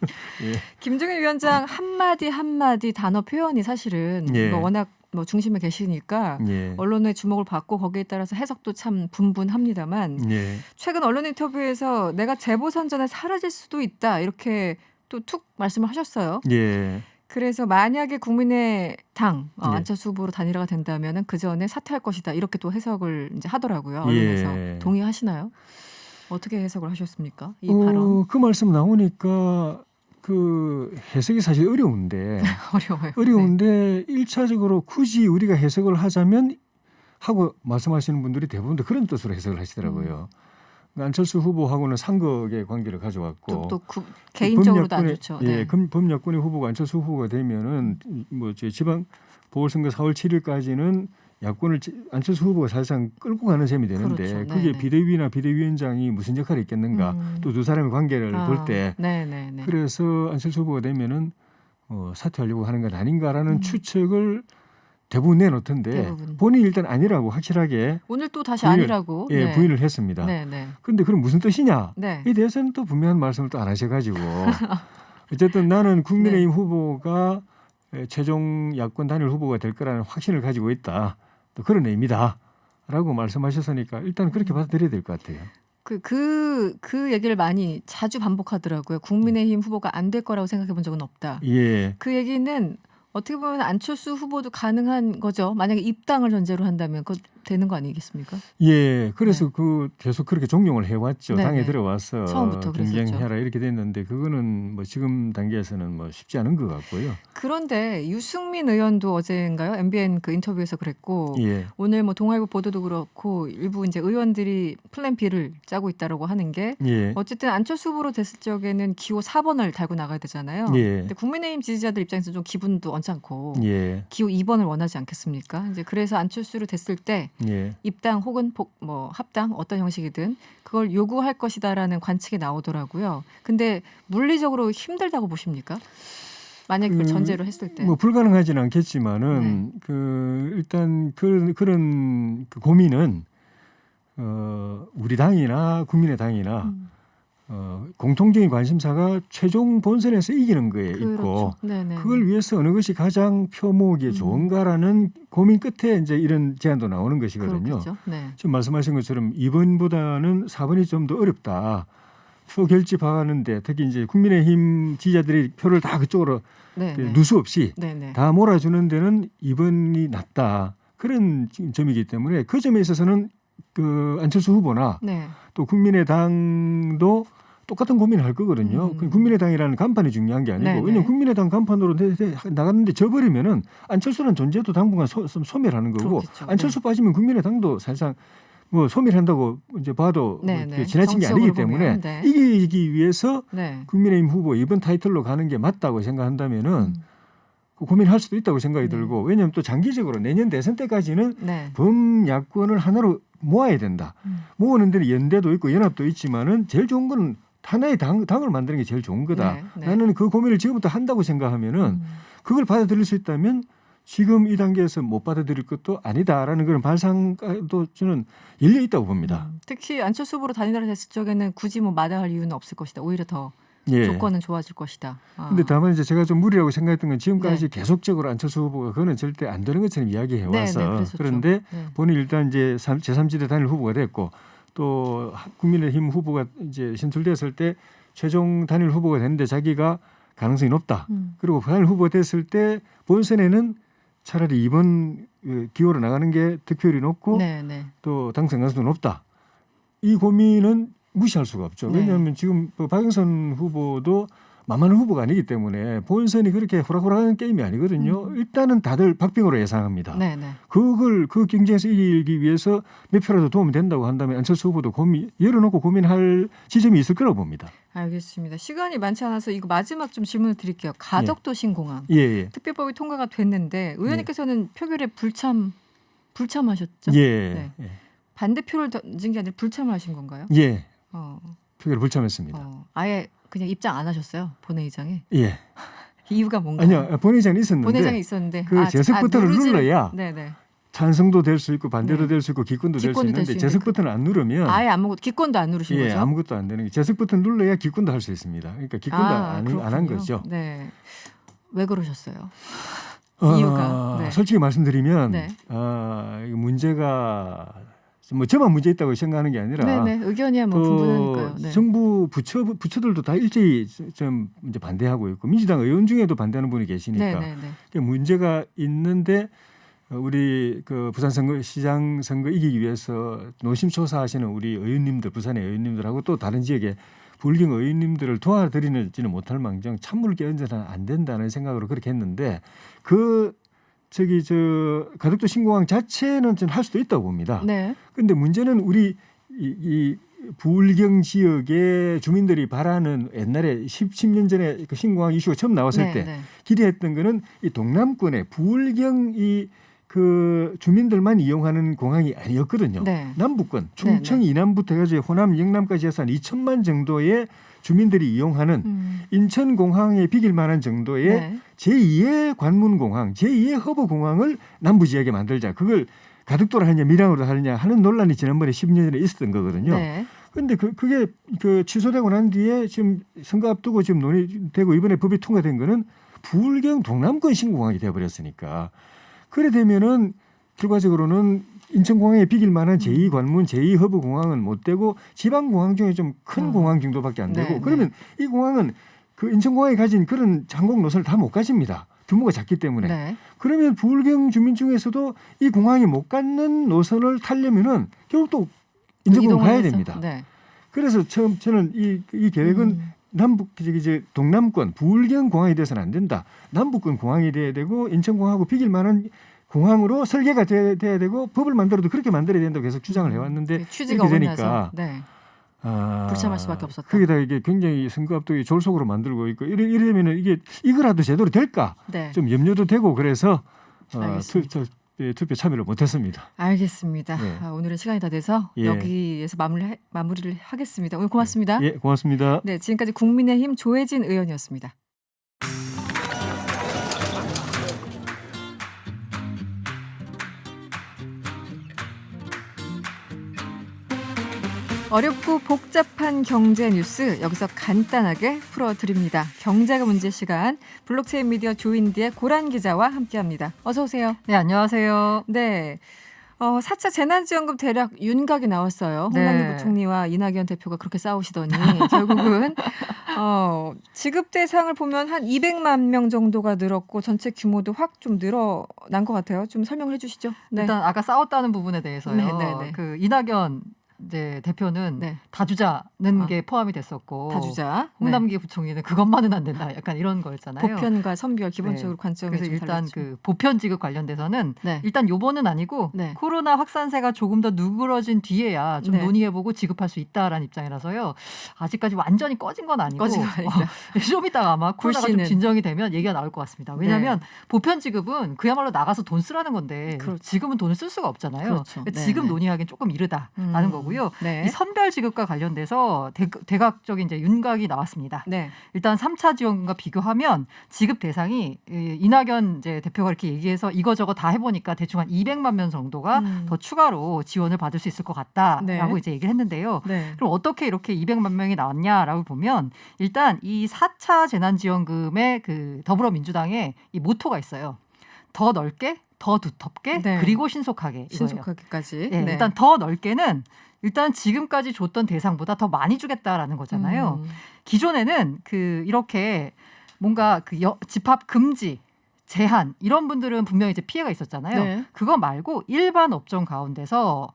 예. 김종인 위원장 한마디 단어 표현이 사실은 예. 워낙 중심에 계시니까 예. 언론의 주목을 받고 거기에 따라서 해석도 참 분분합니다만 예. 최근 언론 인터뷰에서 내가 재보선 전에 사라질 수도 있다 이렇게 또 툭 말씀을 하셨어요. 예. 그래서 만약에 국민의당 예. 안철수 후보로 단일화가 된다면 그 전에 사퇴할 것이다 이렇게 또 해석을 이제 하더라고요. 언론에서 예. 동의하시나요? 어떻게 해석을 하셨습니까? 이 발언 그 말씀 나오니까 그 해석이 사실 어려운데 어려워요. 어려운데 일차적으로 굳이 우리가 해석을 하자면 하고 말씀하시는 분들이 대부분 다 그런 뜻으로 해석을 하시더라고요. 안철수 후보하고는 상극의 관계를 가져왔고 또 개인적으로도 안 좋죠. 예, 네. 범야권의 후보가 안철수 후보가 되면은 뭐 지방 보궐선거 4월 7일까지는 야권을 안철수 후보가 사실상 끌고 가는 셈이 되는데 그렇죠. 그게 네네. 비대위나 비대위원장이 무슨 역할이 있겠는가 또 두 사람의 관계를 볼 때 네네네. 그래서 안철수 후보가 되면은 사퇴하려고 하는 건 아닌가라는 추측을 대부분 내놓던데 대부분. 본인이 일단 아니라고 확실하게 오늘 또 다시 부인을, 아니라고 예, 네. 부인을 했습니다. 네네. 그런데 그럼 무슨 뜻이냐에 네. 대해서는 또 분명한 말씀을 또 안 하셔가지고 어쨌든 나는 국민의힘 후보가 최종 야권 단일 후보가 될 거라는 확신을 가지고 있다. 또 그런 의미다라고 말씀하셨으니까 일단 그렇게 받아들여야 될 것 같아요. 그 얘기를 많이 자주 반복하더라고요. 국민의힘 후보가 안 될 거라고 생각해 본 적은 없다. 예, 그 얘기는 어떻게 보면 안철수 후보도 가능한 거죠. 만약에 입당을 전제로 한다면 그거 되는 거 아니겠습니까? 예, 그래서 그 계속 그렇게 종용을 해왔죠. 네, 당에 네. 들어와서 처음부터 그랬었죠. 경쟁해라 이렇게 됐는데 그거는 뭐 지금 단계에서는 뭐 쉽지 않은 것 같고요. 그런데 유승민 의원도 어제인가요? MBN 그 인터뷰에서 그랬고 예, 오늘 뭐 동아일보 보도도 그렇고 일부 이제 의원들이 플랜 B를 짜고 있다라고 하는 게 예, 어쨌든 안철수 후보로 됐을 적에는 기호 4번을 달고 나가야 되잖아요. 예. 근데 국민의힘 지지자들 입장에서 좀 기분도 언짢고 예, 기호 2번을 원하지 않겠습니까? 이제 그래서 안철수로 됐을 때 예. 입당 혹은 뭐 합당 어떤 형식이든 그걸 요구할 것이다라는 관측이 나오더라고요. 근데 물리적으로 힘들다고 보십니까? 만약에 그걸 전제로 했을 때. 뭐 불가능하지는 않겠지만은 그 일단 그런 그 고민은 우리 당이나 국민의당이나 공통적인 관심사가 최종 본선에서 이기는 거에 있고 그렇죠. 네네. 그걸 위해서 어느 것이 가장 표목이 좋은가라는 고민 끝에 이제 이런 제안도 나오는 것이거든요. 그렇겠죠. 네. 지금 말씀하신 것처럼 2번보다는 4번이 좀 더 어렵다. 표 결집하는데 특히 이제 국민의힘 지지자들이 표를 다 그쪽으로 네네. 누수 없이 네네. 다 몰아주는 데는 2번이 낫다. 그런 점이기 때문에 그 점에 있어서는 그 안철수 후보나 네. 또 국민의당도 똑같은 고민을 할 거거든요. 그 국민의당이라는 간판이 중요한 게 아니고 네네. 왜냐하면 국민의당 간판으로 나갔는데 져버리면은 안철수라는 존재도 당분간 소멸하는 거고 그렇겠죠. 안철수 빠지면 국민의당도 사실상 뭐 소멸한다고 이제 봐도 네네. 뭐 지나친 게 아니기 정치적으로 때문에 보면, 네. 이기기 위해서 네. 국민의힘 후보 이번 타이틀로 가는 게 맞다고 생각한다면은 고민할 수도 있다고 생각이 들고 왜냐하면 또 장기적으로 내년 대선 때까지는 네. 범야권을 하나로 모아야 된다. 모으는 데는 연대도 있고 연합도 있지만은 제일 좋은 건 하나의 당을 만드는 게 제일 좋은 거다. 네, 네. 나는 그 고민을 지금부터 한다고 생각하면은 그걸 받아들일 수 있다면 지금 이 단계에서 못 받아들일 것도 아니다라는 그런 발상도 저는 열려 있다고 봅니다. 특히 안철수 후보로 단일화를 했을 적에는 굳이 뭐 마다할 이유는 없을 것이다. 오히려 더 예. 조건은 좋아질 것이다. 근데 다만 이제 제가 좀 무리라고 생각했던 건 지금까지 네. 계속적으로 안철수 후보가 그거는 절대 안 되는 것처럼 이야기해 와서 네, 네, 그랬었죠. 그런데 네. 본인 일단 이제 제3지대 단일 후보가 됐고 또 국민의힘 후보가 이제 신출됐을 때 최종 단일 후보가 됐는데 자기가 가능성이 높다. 그리고 단일 후보 됐을 때 본선에는 차라리 이번 기호로 나가는 게 득표율이 높고 네, 네. 또 당선 가능성도 높다. 이 고민은 무시할 수가 없죠. 네. 왜냐하면 지금 박영선 후보도 만만한 후보가 아니기 때문에 본선이 그렇게 호락호락한 게임이 아니거든요. 일단은 다들 박빙으로 예상합니다. 네, 네. 그 경쟁에서 이기기 위해서 몇 표라도 도움이 된다고 한다면 안철수 후보도 열어놓고 고민할 지점이 있을 거라고 봅니다. 알겠습니다. 시간이 많지 않아서 이거 마지막 좀 질문을 드릴게요. 가덕도 신공항 예, 예. 특별법이 통과가 됐는데 의원님께서는 표결에 불참하셨죠? 예. 네. 예. 반대표를 던진 게 아니라 불참을 하신 건가요? 예. 어, 표결을 불참했습니다. 아예 그냥 입장 안 하셨어요? 본회의장에? 예. 이유가 뭔가요? 아니요. 본회의장이 있었는데 본회의장에 있었는데 그 제석 버튼을 눌러야 네네. 찬성도 될 수 있고 반대도 네. 될 수 있고 기권도 될 수 기권도 될 있는데 수 제석 있는데 버튼을 안 누르면 아예 아무것도 기권도 안 누르신 예, 거죠? 아무것도 안 되는 게 제석 버튼 눌러야 기권도 할 수 있습니다. 그러니까 기권도 안 한 그렇군요. 거죠. 네. 왜 그러셨어요? 이유가. 네. 솔직히 말씀드리면 네. 이거 문제가 뭐 저만 문제 있다고 생각하는 게 아니라 네네. 의견이야 뭐 분분하니까요. 네. 정부 부처들도 다 일제히 좀 이제 반대하고 있고 민주당 의원 중에도 반대하는 분이 계시니까 네네네. 그러니까 문제가 있는데 우리 그 부산시장 선거 이기기 위해서 노심초사하시는 우리 의원님들, 부산의 의원님들하고 또 다른 지역의 불경 의원님들을 도와드리지는 못할 망정 찬물을 끼얹어서는 안 된다는 생각으로 그렇게 했는데 가덕도 신공항 자체는 좀 할 수도 있다고 봅니다. 네. 그런데 문제는 우리 이 불경 지역의 주민들이 바라는 옛날에 10년 전에 그 신공항 이슈가 처음 나왔을 때 네. 기대했던 거는 이 동남권의 불경 그 주민들만 이용하는 공항이 아니었거든요. 네. 남북권 충청 이남부터 해가지고 호남 영남까지 해서 한 2천만 정도의 주민들이 이용하는 인천공항에 비길 만한 정도의 네. 제2의 관문공항, 제2의 허브공항을 남부 지역에 만들자. 그걸 가덕도로 하느냐 밀양으로 하느냐 하는 논란이 지난번에 10년 전에 있었던 거거든요. 그런데 그게 취소되고 난 뒤에 지금 선거 앞두고 지금 논의되고 이번에 법이 통과된 거는 불경 동남권 신공항이 되어버렸으니까 그래 되면은 결과적으로는 인천공항에 비길 만한 제2관문, 제2허브공항은 못 되고 지방공항 중에 좀 큰 공항 정도밖에 안 되고 네, 그러면 이 공항은 그 인천공항이 가진 그런 항공 노선을 다 못 가집니다. 규모가 작기 때문에 네. 그러면 부울경 주민 중에서도 이 공항에 못 가는 노선을 타려면은 결국 또 인제공항 가야 이동을 해서. 됩니다. 네. 그래서 처음 저는 이 계획은 남북 이제 동남권 부울경 공항이 돼서는 안 된다. 남북권 공항이 돼야 되고 인천공항하고 비길 만한 공항으로 설계가 돼야 되고 법을 만들어도 그렇게 만들어야 된다고 계속 주장을 해왔는데 취지가 이렇게 어긋나서 되니까 네. 아, 불참할 수밖에 없었다. 거기다 이게 굉장히 선거 앞두기 졸속으로 만들고 있고 이러면은 이게 이거라도 제대로 될까 네. 좀 염려도 되고 그래서 알겠습니다. 투표 참여를 못했습니다. 알겠습니다. 네. 오늘은 시간이 다 돼서 예. 여기에서 마무리를 하겠습니다. 오늘 고맙습니다. 예, 고맙습니다. 네, 지금까지 국민의힘 조혜진 의원이었습니다. 어렵고 복잡한 경제 뉴스 여기서 간단하게 풀어드립니다. 경제가 문제 시간 블록체인 미디어 조인디의 고란 기자와 함께합니다. 어서 오세요. 네, 안녕하세요. 네. 4차 재난지원금 대략 윤곽이 나왔어요. 홍남기 네. 부총리와 이낙연 대표가 그렇게 싸우시더니 결국은 지급 대상을 보면 한 200만 명 정도가 늘었고 전체 규모도 확 좀 늘어난 것 같아요. 좀 설명을 해주시죠. 네. 일단 아까 싸웠다는 부분에 대해서요. 네, 네, 네. 그 이낙연 이제 대표는 네. 다주자는 게 포함이 됐었고 다주자. 홍남기 부총리는 그것만은 안 된다. 약간 이런 거였잖아요. 보편과 선별 기본적으로 네. 관점이 그래서 좀 일단 달랐죠. 그 보편 지급 관련돼서는 네. 일단 요번은 아니고 네. 코로나 확산세가 조금 더 누그러진 뒤에야 좀 네. 논의해보고 지급할 수 있다라는 입장이라서요. 아직까지 완전히 꺼진 건 아니고 꺼진 건 아니다. 좀 이따가 아마 코로나가 좀 불씨는. 진정이 되면 얘기가 나올 것 같습니다. 왜냐하면 보편 지급은 그야말로 나가서 돈 쓰라는 건데 그렇죠. 지금은 돈을 쓸 수가 없잖아요. 그렇죠. 그러니까 네, 지금 네. 논의하기엔 조금 이르다라는 거고요. 네. 이 선별 지급과 관련돼서 대각적인 이제 윤곽이 나왔습니다. 네. 일단 3차 지원금과 비교하면 지급 대상이 이낙연 이제 대표가 이렇게 얘기해서 이거저거 다 해보니까 대충 한 200만 명 정도가 더 추가로 지원을 받을 수 있을 것 같다라고 네. 이제 얘기를 했는데요. 네. 그럼 어떻게 이렇게 200만 명이 나왔냐라고 보면 일단 이 4차 재난지원금의 그 더불어민주당의 이 모토가 있어요. 더 넓게, 더 두텁게, 네. 그리고 신속하게. 이거예요. 신속하기까지. 네, 일단 더 넓게는 일단 지금까지 줬던 대상보다 더 많이 주겠다라는 거잖아요. 기존에는 그 이렇게 뭔가 그 집합 금지, 제한 이런 분들은 분명히 이제 피해가 있었잖아요. 네. 그거 말고 일반 업종 가운데서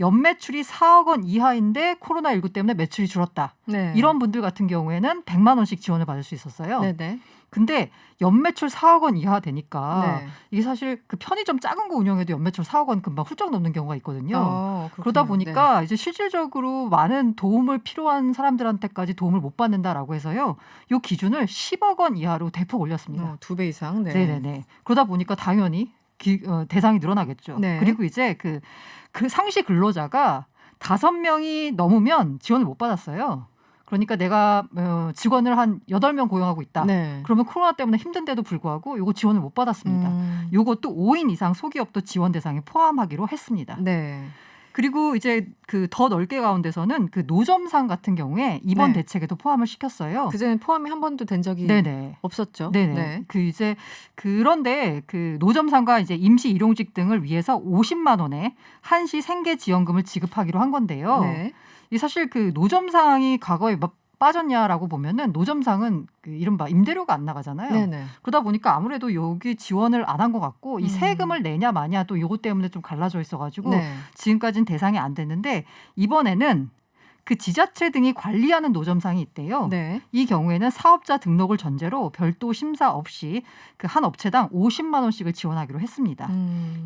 연매출이 4억 원 이하인데 코로나19 때문에 매출이 줄었다. 네. 이런 분들 같은 경우에는 100만 원씩 지원을 받을 수 있었어요. 네네. 근데 연매출 4억 원 이하 되니까 네. 이게 사실 그 편의점 작은 거 운영해도 연매출 4억 원 금방 훌쩍 넘는 경우가 있거든요. 그러다 그렇군요. 보니까 이제 실질적으로 많은 도움을 필요한 사람들한테까지 도움을 못 받는다라고 해서요. 이 기준을 10억 원 이하로 대폭 올렸습니다. 2배 이상. 네. 네네네. 그러다 보니까 당연히 대상이 늘어나겠죠. 네. 그리고 이제 그 상시 근로자가 5명이 넘으면 지원을 못 받았어요. 그러니까 내가 직원을 한 8명 고용하고 있다. 네. 그러면 코로나 때문에 힘든데도 불구하고 요거 지원을 못 받았습니다. 요것도 5인 이상 소기업도 지원 대상에 포함하기로 했습니다. 네. 그리고 이제 그 더 넓게 가운데서는 그 노점상 같은 경우에 이번 네. 대책에도 포함을 시켰어요. 그전에 포함이 한 번도 된 적이 네네. 없었죠. 네네. 네. 그 이제 그런데 그 노점상과 이제 임시 일용직 등을 위해서 50만 원의 한시 생계 지원금을 지급하기로 한 건데요. 네. 이 사실 그 노점상이 과거에 빠졌냐라고 보면은 노점상은 그 이른바 임대료가 안 나가잖아요. 네네. 그러다 보니까 아무래도 여기 지원을 안 한 것 같고 이 세금을 내냐 마냐 또 요거 때문에 좀 갈라져 있어가지고 네. 지금까지는 대상이 안 됐는데 이번에는 그 지자체 등이 관리하는 노점상이 있대요. 네. 이 경우에는 사업자 등록을 전제로 별도 심사 없이 그 한 업체당 50만 원씩을 지원하기로 했습니다.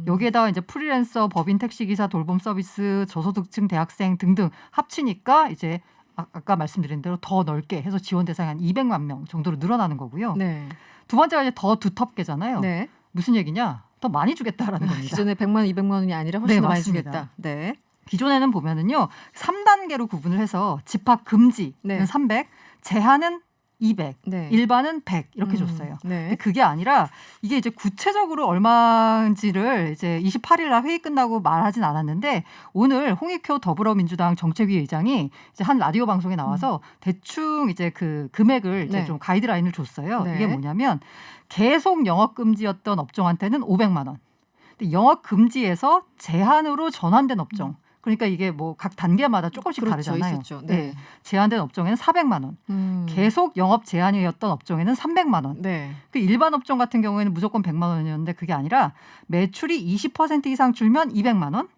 여기에다가 이제 프리랜서, 법인, 택시기사, 돌봄 서비스, 저소득층 대학생 등등 합치니까 이제 아까 말씀드린 대로 더 넓게 해서 지원 대상이 한 200만 명 정도로 늘어나는 거고요. 네. 두 번째가 이제 더 두텁게잖아요. 네. 무슨 얘기냐? 더 많이 주겠다라는 겁니다. 기존에 100만 원, 200만 원이 아니라 훨씬 네, 더 많이 맞습니다. 주겠다. 네. 기존에는 보면은요 3단계로 구분을 해서 집합 금지는 네. 300, 제한은 200, 네. 일반은 100 이렇게 줬어요. 네. 근데 그게 아니라 이게 이제 구체적으로 얼마인지를 이제 28일 날 회의 끝나고 말하진 않았는데 오늘 홍익표 더불어민주당 정책위 의장이 이제 한 라디오 방송에 나와서 대충 이제 그 금액을 이제 네. 좀 가이드라인을 줬어요. 네. 이게 뭐냐면 계속 영업 금지였던 업종한테는 500만 원. 근데 영업 금지에서 제한으로 전환된 업종 그러니까 이게 뭐 각 단계마다 조금씩 그렇죠, 다르잖아요. 있었죠. 네. 제한된 업종에는 400만 원, 계속 영업 제한이었던 업종에는 300만 원. 네. 그 일반 업종 같은 경우에는 무조건 100만 원이었는데 그게 아니라 매출이 20% 이상 줄면 200만 원,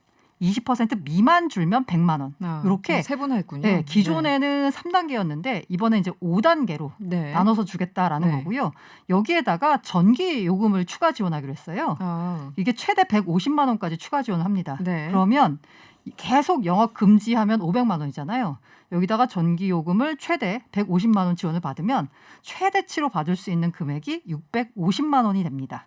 20% 미만 줄면 100만 원. 이렇게 세분화했군요. 네, 기존에는 3단계였는데 이번에 이제 5단계로 네. 나눠서 주겠다라는 네. 거고요. 여기에다가 전기 요금을 추가 지원하기로 했어요. 이게 최대 150만 원까지 추가 지원을 합니다. 네. 그러면 계속 영업 금지하면 500만 원이잖아요. 여기다가 전기 요금을 최대 150만 원 지원을 받으면 최대치로 받을 수 있는 금액이 650만 원이 됩니다.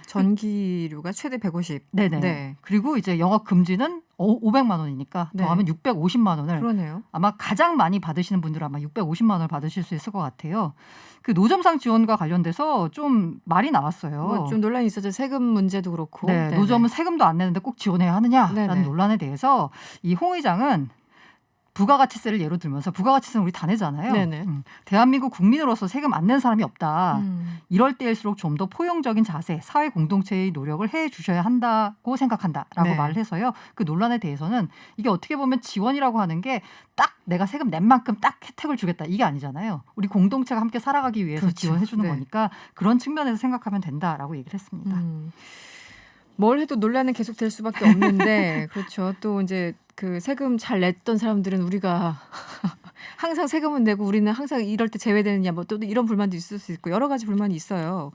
전기료가 최대 150. 네네. 네. 그리고 이제 영업 금지는 500만 원이니까 네. 더하면 650만 원을 그러네요. 아마 가장 많이 받으시는 분들은 아마 650만 원을 받으실 수 있을 것 같아요. 그 노점상 지원과 관련돼서 좀 말이 나왔어요. 뭐 좀 논란이 있었죠. 세금 문제도 그렇고. 네, 네네. 노점은 세금도 안 내는데 꼭 지원해야 하느냐라는 네네. 논란에 대해서 이 홍 의장은 부가가치세를 예로 들면서 부가가치세는 우리 다 내잖아요. 네네. 대한민국 국민으로서 세금 안 낸 사람이 없다. 이럴 때일수록 좀 더 포용적인 자세, 사회 공동체의 노력을 해 주셔야 한다고 생각한다라고 네. 말을 해서요. 그 논란에 대해서는 이게 어떻게 보면 지원이라고 하는 게 딱 내가 세금 낸 만큼 딱 혜택을 주겠다 이게 아니잖아요. 우리 공동체가 함께 살아가기 위해서 그렇죠. 지원해 주는 네. 거니까 그런 측면에서 생각하면 된다라고 얘기를 했습니다. 뭘 해도 논란은 계속 될 수밖에 없는데 그렇죠. 또 이제 그 세금 잘 냈던 사람들은 우리가 항상 세금은 내고 우리는 항상 이럴 때 제외되느냐 뭐 또 이런 불만도 있을 수 있고 여러 가지 불만이 있어요.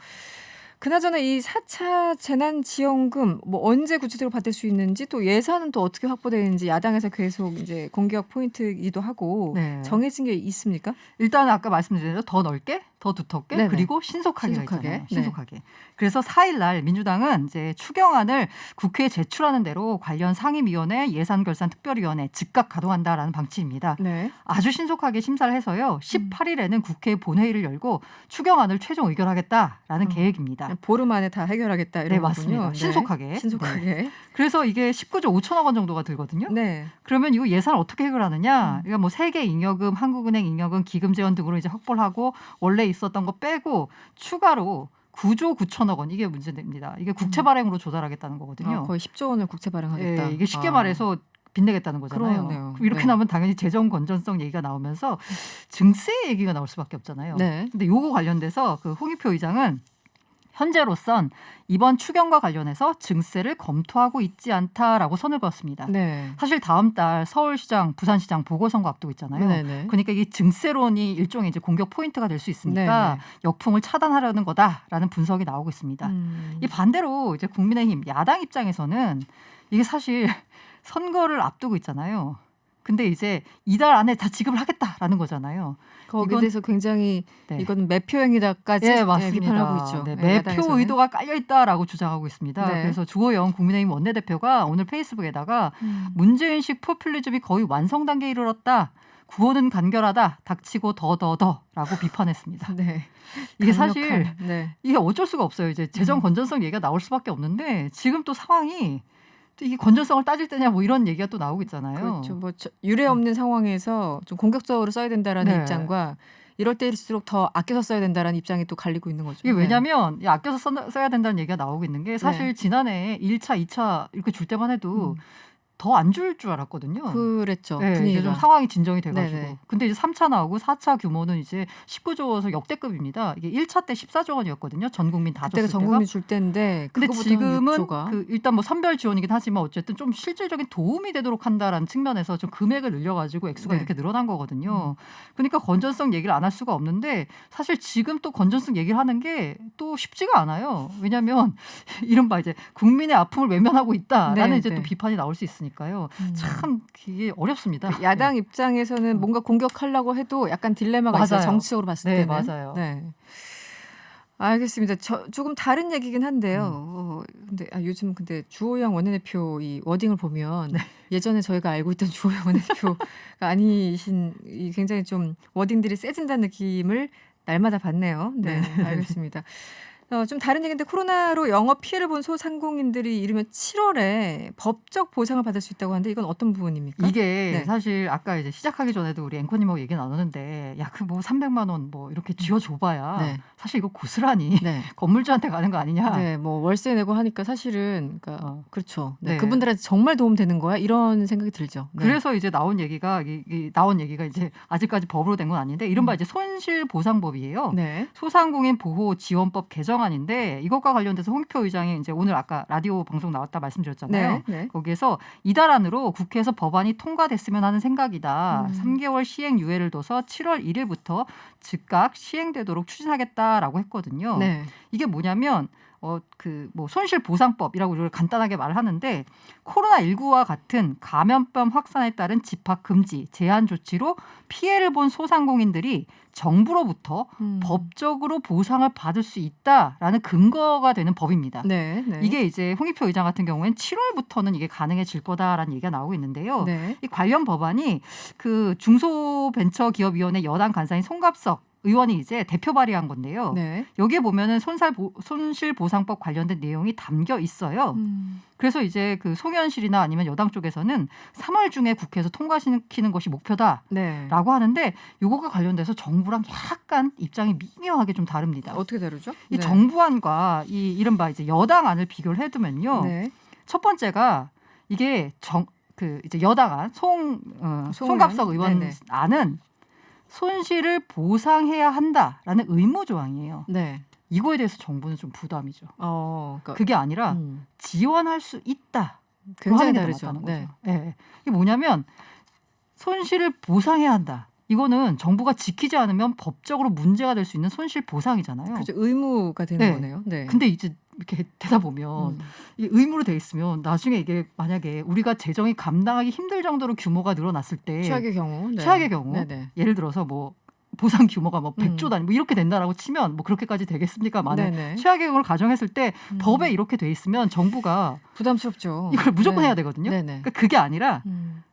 그나저나 이 4차 재난지원금 뭐 언제 구체적으로 받을 수 있는지 또 예산은 또 어떻게 확보되는지 야당에서 계속 이제 공격 포인트이기도 하고 네. 정해진 게 있습니까? 일단 아까 말씀드린 대로 더 넓게, 더 두텁게, 네네. 그리고 신속하게. 신속하게. 신속하게. 그래서 4일 날 민주당은 이제 추경안을 국회에 제출하는 대로 관련 상임위원회, 예산결산특별위원회 즉각 가동한다라는 방침입니다. 네. 아주 신속하게 심사를 해서요. 18일에는 국회 본회의를 열고 추경안을 최종 의결하겠다라는 계획입니다. 보름 안에 다 해결하겠다 이런 네, 거군요. 맞습니다. 네. 신속하게. 신속하게. 그래서 이게 19조 5천억 원 정도가 들거든요. 네. 그러면 이거 예산을 어떻게 해결하느냐? 그러니까 뭐 세계 잉여금, 한국은행 잉여금, 기금 재원 등으로 이제 확보를 하고 원래 있었던 거 빼고 추가로 9조 9천억 원 이게 문제됩니다. 이게 국채 발행으로 조달하겠다는 거거든요. 거의 10조 원을 국채 발행하겠다. 예, 이게 쉽게 말해서 빚내겠다는 거잖아요. 그러네요. 이렇게 네. 나오면 당연히 재정 건전성 얘기가 나오면서 증세 얘기가 나올 수밖에 없잖아요. 네. 근데 요거 관련돼서 그 홍익표 의장은 현재로선 이번 추경과 관련해서 증세를 검토하고 있지 않다라고 선을 그었습니다. 네. 사실 다음 달 서울시장, 부산시장 보궐선거 앞두고 있잖아요. 네네. 그러니까 이 증세론이 일종의 이제 공격 포인트가 될 수 있으니까 네네. 역풍을 차단하려는 거다라는 분석이 나오고 있습니다. 이 반대로 이제 국민의힘 야당 입장에서는 이게 사실 선거를 앞두고 있잖아요. 근데 이제 이달 안에 다 지급을 하겠다라는 거잖아요. 거기에 대해서 굉장히 네. 이건 매표 행위다까지 네, 맞습니다. 비판을 하고 있죠. 네, 네, 매표 야당에서는. 의도가 깔려 있다라고 주장하고 있습니다. 네. 그래서 주호영 국민의힘 원내대표가 오늘 페이스북에다가 문재인식 포퓰리즘이 거의 완성 단계에 이르렀다. 구호는 간결하다. 닥치고 더라고 비판했습니다. 네. 이게 강력한, 사실 네. 이게 어쩔 수가 없어요. 이제 재정 건전성 얘기가 나올 수밖에 없는데 지금 또 상황이 또 이게 건전성을 따질 때냐 뭐 이런 얘기가 또 나오고 있잖아요. 그렇죠. 뭐 유례 없는 상황에서 좀 공격적으로 써야 된다라는 네. 입장과 이럴 때일수록 더 아껴서 써야 된다라는 입장이 또 갈리고 있는 거죠. 이게 왜냐하면 이 아껴서 써야 된다는 얘기가 나오고 있는 게 사실 네. 지난해 1차, 2차 이렇게 줄 때만 해도 더 안 줄 줄 알았거든요. 그랬죠. 네, 이제 분위기가. 좀 상황이 진정이 돼가지고. 네네. 근데 이제 3차 나오고 4차 규모는 이제 19조에서 역대급입니다. 이게 1차 때 14조 원이었거든요. 전 국민 다 그때가 줬을 전 때가. 국민 줄 때인데 근데 그거보다는 지금은 6조가. 그 일단 뭐 선별 지원이긴 하지만 어쨌든 좀 실질적인 도움이 되도록 한다라는 측면에서 좀 금액을 늘려가지고 액수가 네. 이렇게 늘어난 거거든요. 그러니까 건전성 얘기를 안 할 수가 없는데 사실 지금 또 건전성 얘기를 하는 게 또 쉽지가 않아요. 왜냐하면 이른바 이제 국민의 아픔을 외면하고 있다라는 네, 이제 네. 또 비판이 나올 수 있으니까요. 참 이게 어렵습니다. 야당 입장에서는 뭔가 공격하려고 해도 약간 딜레마가 있어요. 맞아요. 정치적으로 봤을 네, 때는. 맞아요. 네. 알겠습니다. 조금 다른 얘기긴 한데요. 근데 요즘 근데 주호영 원내대표 이 워딩을 보면 예전에 저희가 알고 있던 주호영 원내대표가 아니신 이 굉장히 좀 워딩들이 세진다는 느낌을 날마다 받네요. 네, 알겠습니다. 좀 다른 얘기인데 코로나로 영업 피해를 본 소상공인들이 이르면 7월에 법적 보상을 받을 수 있다고 하는데 이건 어떤 부분입니까? 이게 네. 사실 아까 이제 시작하기 전에도 우리 앵커님하고 얘기 나누는데 야 그 뭐 300만 원 뭐 이렇게 쥐어줘봐야 네. 사실 이거 고스란히 네. 건물주한테 가는 거 아니냐. 네, 뭐 월세 내고 하니까 사실은 그러니까 그렇죠. 네. 네. 그분들한테 정말 도움 되는 거야 이런 생각이 들죠. 네. 그래서 이제 나온 얘기가 이제 아직까지 법으로 된 건 아닌데 이른바 이제 손실보상법이에요. 네. 소상공인 보호 지원법 개정안인데 이것과 관련돼서 홍익표 의장이 이제 오늘 아까 라디오 방송 나왔다 말씀드렸잖아요. 네. 네. 거기에서 이달 안으로 국회에서 법안이 통과됐으면 하는 생각이다. 3개월 시행 유예를 둬서 7월 1일부터 즉각 시행되도록 추진하겠다라고 했거든요. 네. 이게 뭐냐면 뭐 손실보상법이라고 이걸 간단하게 말하는데 코로나19와 같은 감염병 확산에 따른 집합 금지, 제한 조치로 피해를 본 소상공인들이 정부로부터 법적으로 보상을 받을 수 있다라는 근거가 되는 법입니다. 네. 네. 이게 이제 홍익표 의장 같은 경우에는 7월부터는 이게 가능해질 거다라는 얘기가 나오고 있는데요. 네. 이 관련 법안이 그 중소벤처기업위원회 여당 간사인 송갑석 의원이 이제 대표 발의한 건데요. 네. 여기에 보면은 손실보상법 관련된 내용이 담겨 있어요. 그래서 이제 그 송현실이나 아니면 여당 쪽에서는 3월 중에 국회에서 통과시키는 것이 목표다라고 네. 하는데 이거가 관련돼서 정부랑 약간 입장이 미묘하게 좀 다릅니다. 어떻게 다르죠? 이 네. 정부안과 이 이른바 이제 여당안을 비교를 해두면요. 네. 첫 번째가 이게 이제 여당안 송갑석 의원 네네. 안은 손실을 보상해야 한다라는 의무 조항이에요. 네. 이거에 대해서 정부는 좀 부담이죠. 그러니까 그게 아니라 지원할 수 있다. 굉장히 하는 게 다르죠. 맞다는 네. 거죠. 네. 이게 뭐냐면 손실을 보상해야 한다. 이거는 정부가 지키지 않으면 법적으로 문제가 될 수 있는 손실 보상이잖아요. 그렇죠. 의무가 되는 네. 거네요. 네. 근데 이제 이렇게 되다 보면 이 의무로 돼 있으면 나중에 이게 만약에 우리가 재정이 감당하기 힘들 정도로 규모가 늘어났을 때 최악의 경우. 네. 최악의 경우 네네. 예를 들어서 뭐 보상 규모가 뭐 100조 단위 뭐 이렇게 된다라고 치면 뭐 그렇게까지 되겠습니까? 만약 네네. 최악의 경우를 가정했을 때 법에 이렇게 돼 있으면 정부가 부담스럽죠. 이걸 무조건 네. 해야 되거든요. 네네. 그러니까 그게 아니라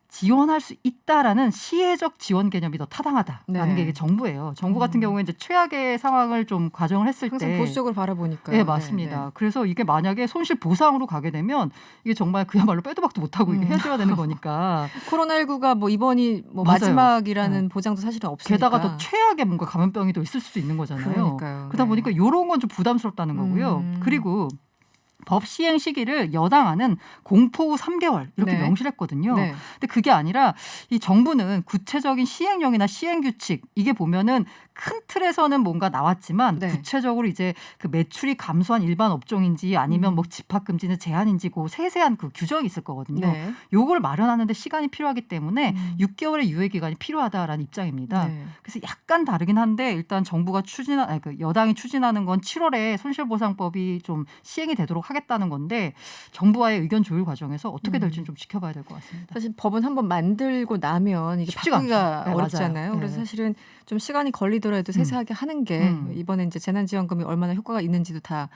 지원할 수 있다라는 시혜적 지원 개념이 더 타당하다라는 네. 게 이게 정부예요. 정부 같은 경우에 이제 최악의 상황을 좀 가정을 했을 항상 때 보수적으로 바라보니까요. 네, 맞습니다. 네. 그래서 이게 만약에 손실 보상으로 가게 되면 이게 정말 그야말로 빼도 박도 못하고 이게 해줘야 되는 거니까. 코로나19가 뭐 이번이 뭐 맞아요. 마지막이라는 보장도 사실은 없으니까. 게다가 더 최악의 뭔가 감염병이 또 있을 수도 있는 거잖아요. 그러니까요. 그러다 네. 보니까 이런 건 좀 부담스럽다는 거고요. 그리고 법 시행 시기를 여당안은 공포 후 3개월 이렇게 네. 명시했거든요. 네. 근데 그게 아니라 이 정부는 구체적인 시행령이나 시행규칙 이게 보면은 큰 틀에서는 뭔가 나왔지만 네. 구체적으로 이제 그 매출이 감소한 일반 업종인지 아니면 뭐 집합금지는 제한인지 그 세세한 그 규정이 있을 거거든요. 네. 요걸 마련하는데 시간이 필요하기 때문에 6개월의 유예 기간이 필요하다라는 입장입니다. 네. 그래서 약간 다르긴 한데 일단 정부가 여당이 추진하는 건 7월에 손실보상법이 좀 시행이 되도록 하겠다는 건데 정부와의 의견 조율 과정에서 어떻게 될지는 좀 지켜봐야 될 것 같습니다. 사실 법은 한번 만들고 나면 이게 쉽지가 바꾸기가 않죠. 네, 어렵잖아요. 맞아요. 그래서 네. 사실은 좀 시간이 걸리더라도 세세하게 하는 게 이번에 이제 재난지원금이 얼마나 효과가 있는지도 다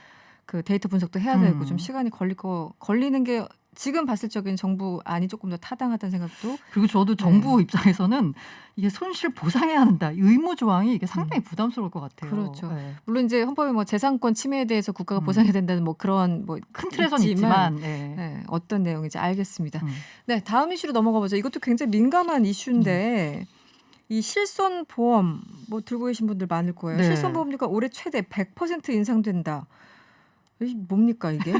그 데이터 분석도 해야 되고 좀 시간이 걸리는 게 지금 봤을 적엔 정부 안이 조금 더 타당하다는 생각도. 그리고 저도 정부 입장에서는 이게 손실 보상해야 한다. 의무 조항이 이게 상당히 부담스러울 것 같아요. 그렇죠. 네. 물론 이제 헌법에 뭐 재산권 침해에 대해서 국가가 보상해야 된다는 뭐 그런 뭐 큰 틀에서는 있지만 네. 네, 어떤 내용인지 알겠습니다. 네, 다음 이슈로 넘어가 보죠. 이것도 굉장히 민감한 이슈인데 이 실손보험 뭐 들고 계신 분들 많을 거예요. 네. 실손보험료가 올해 최대 100% 인상된다. 이 뭡니까 이게?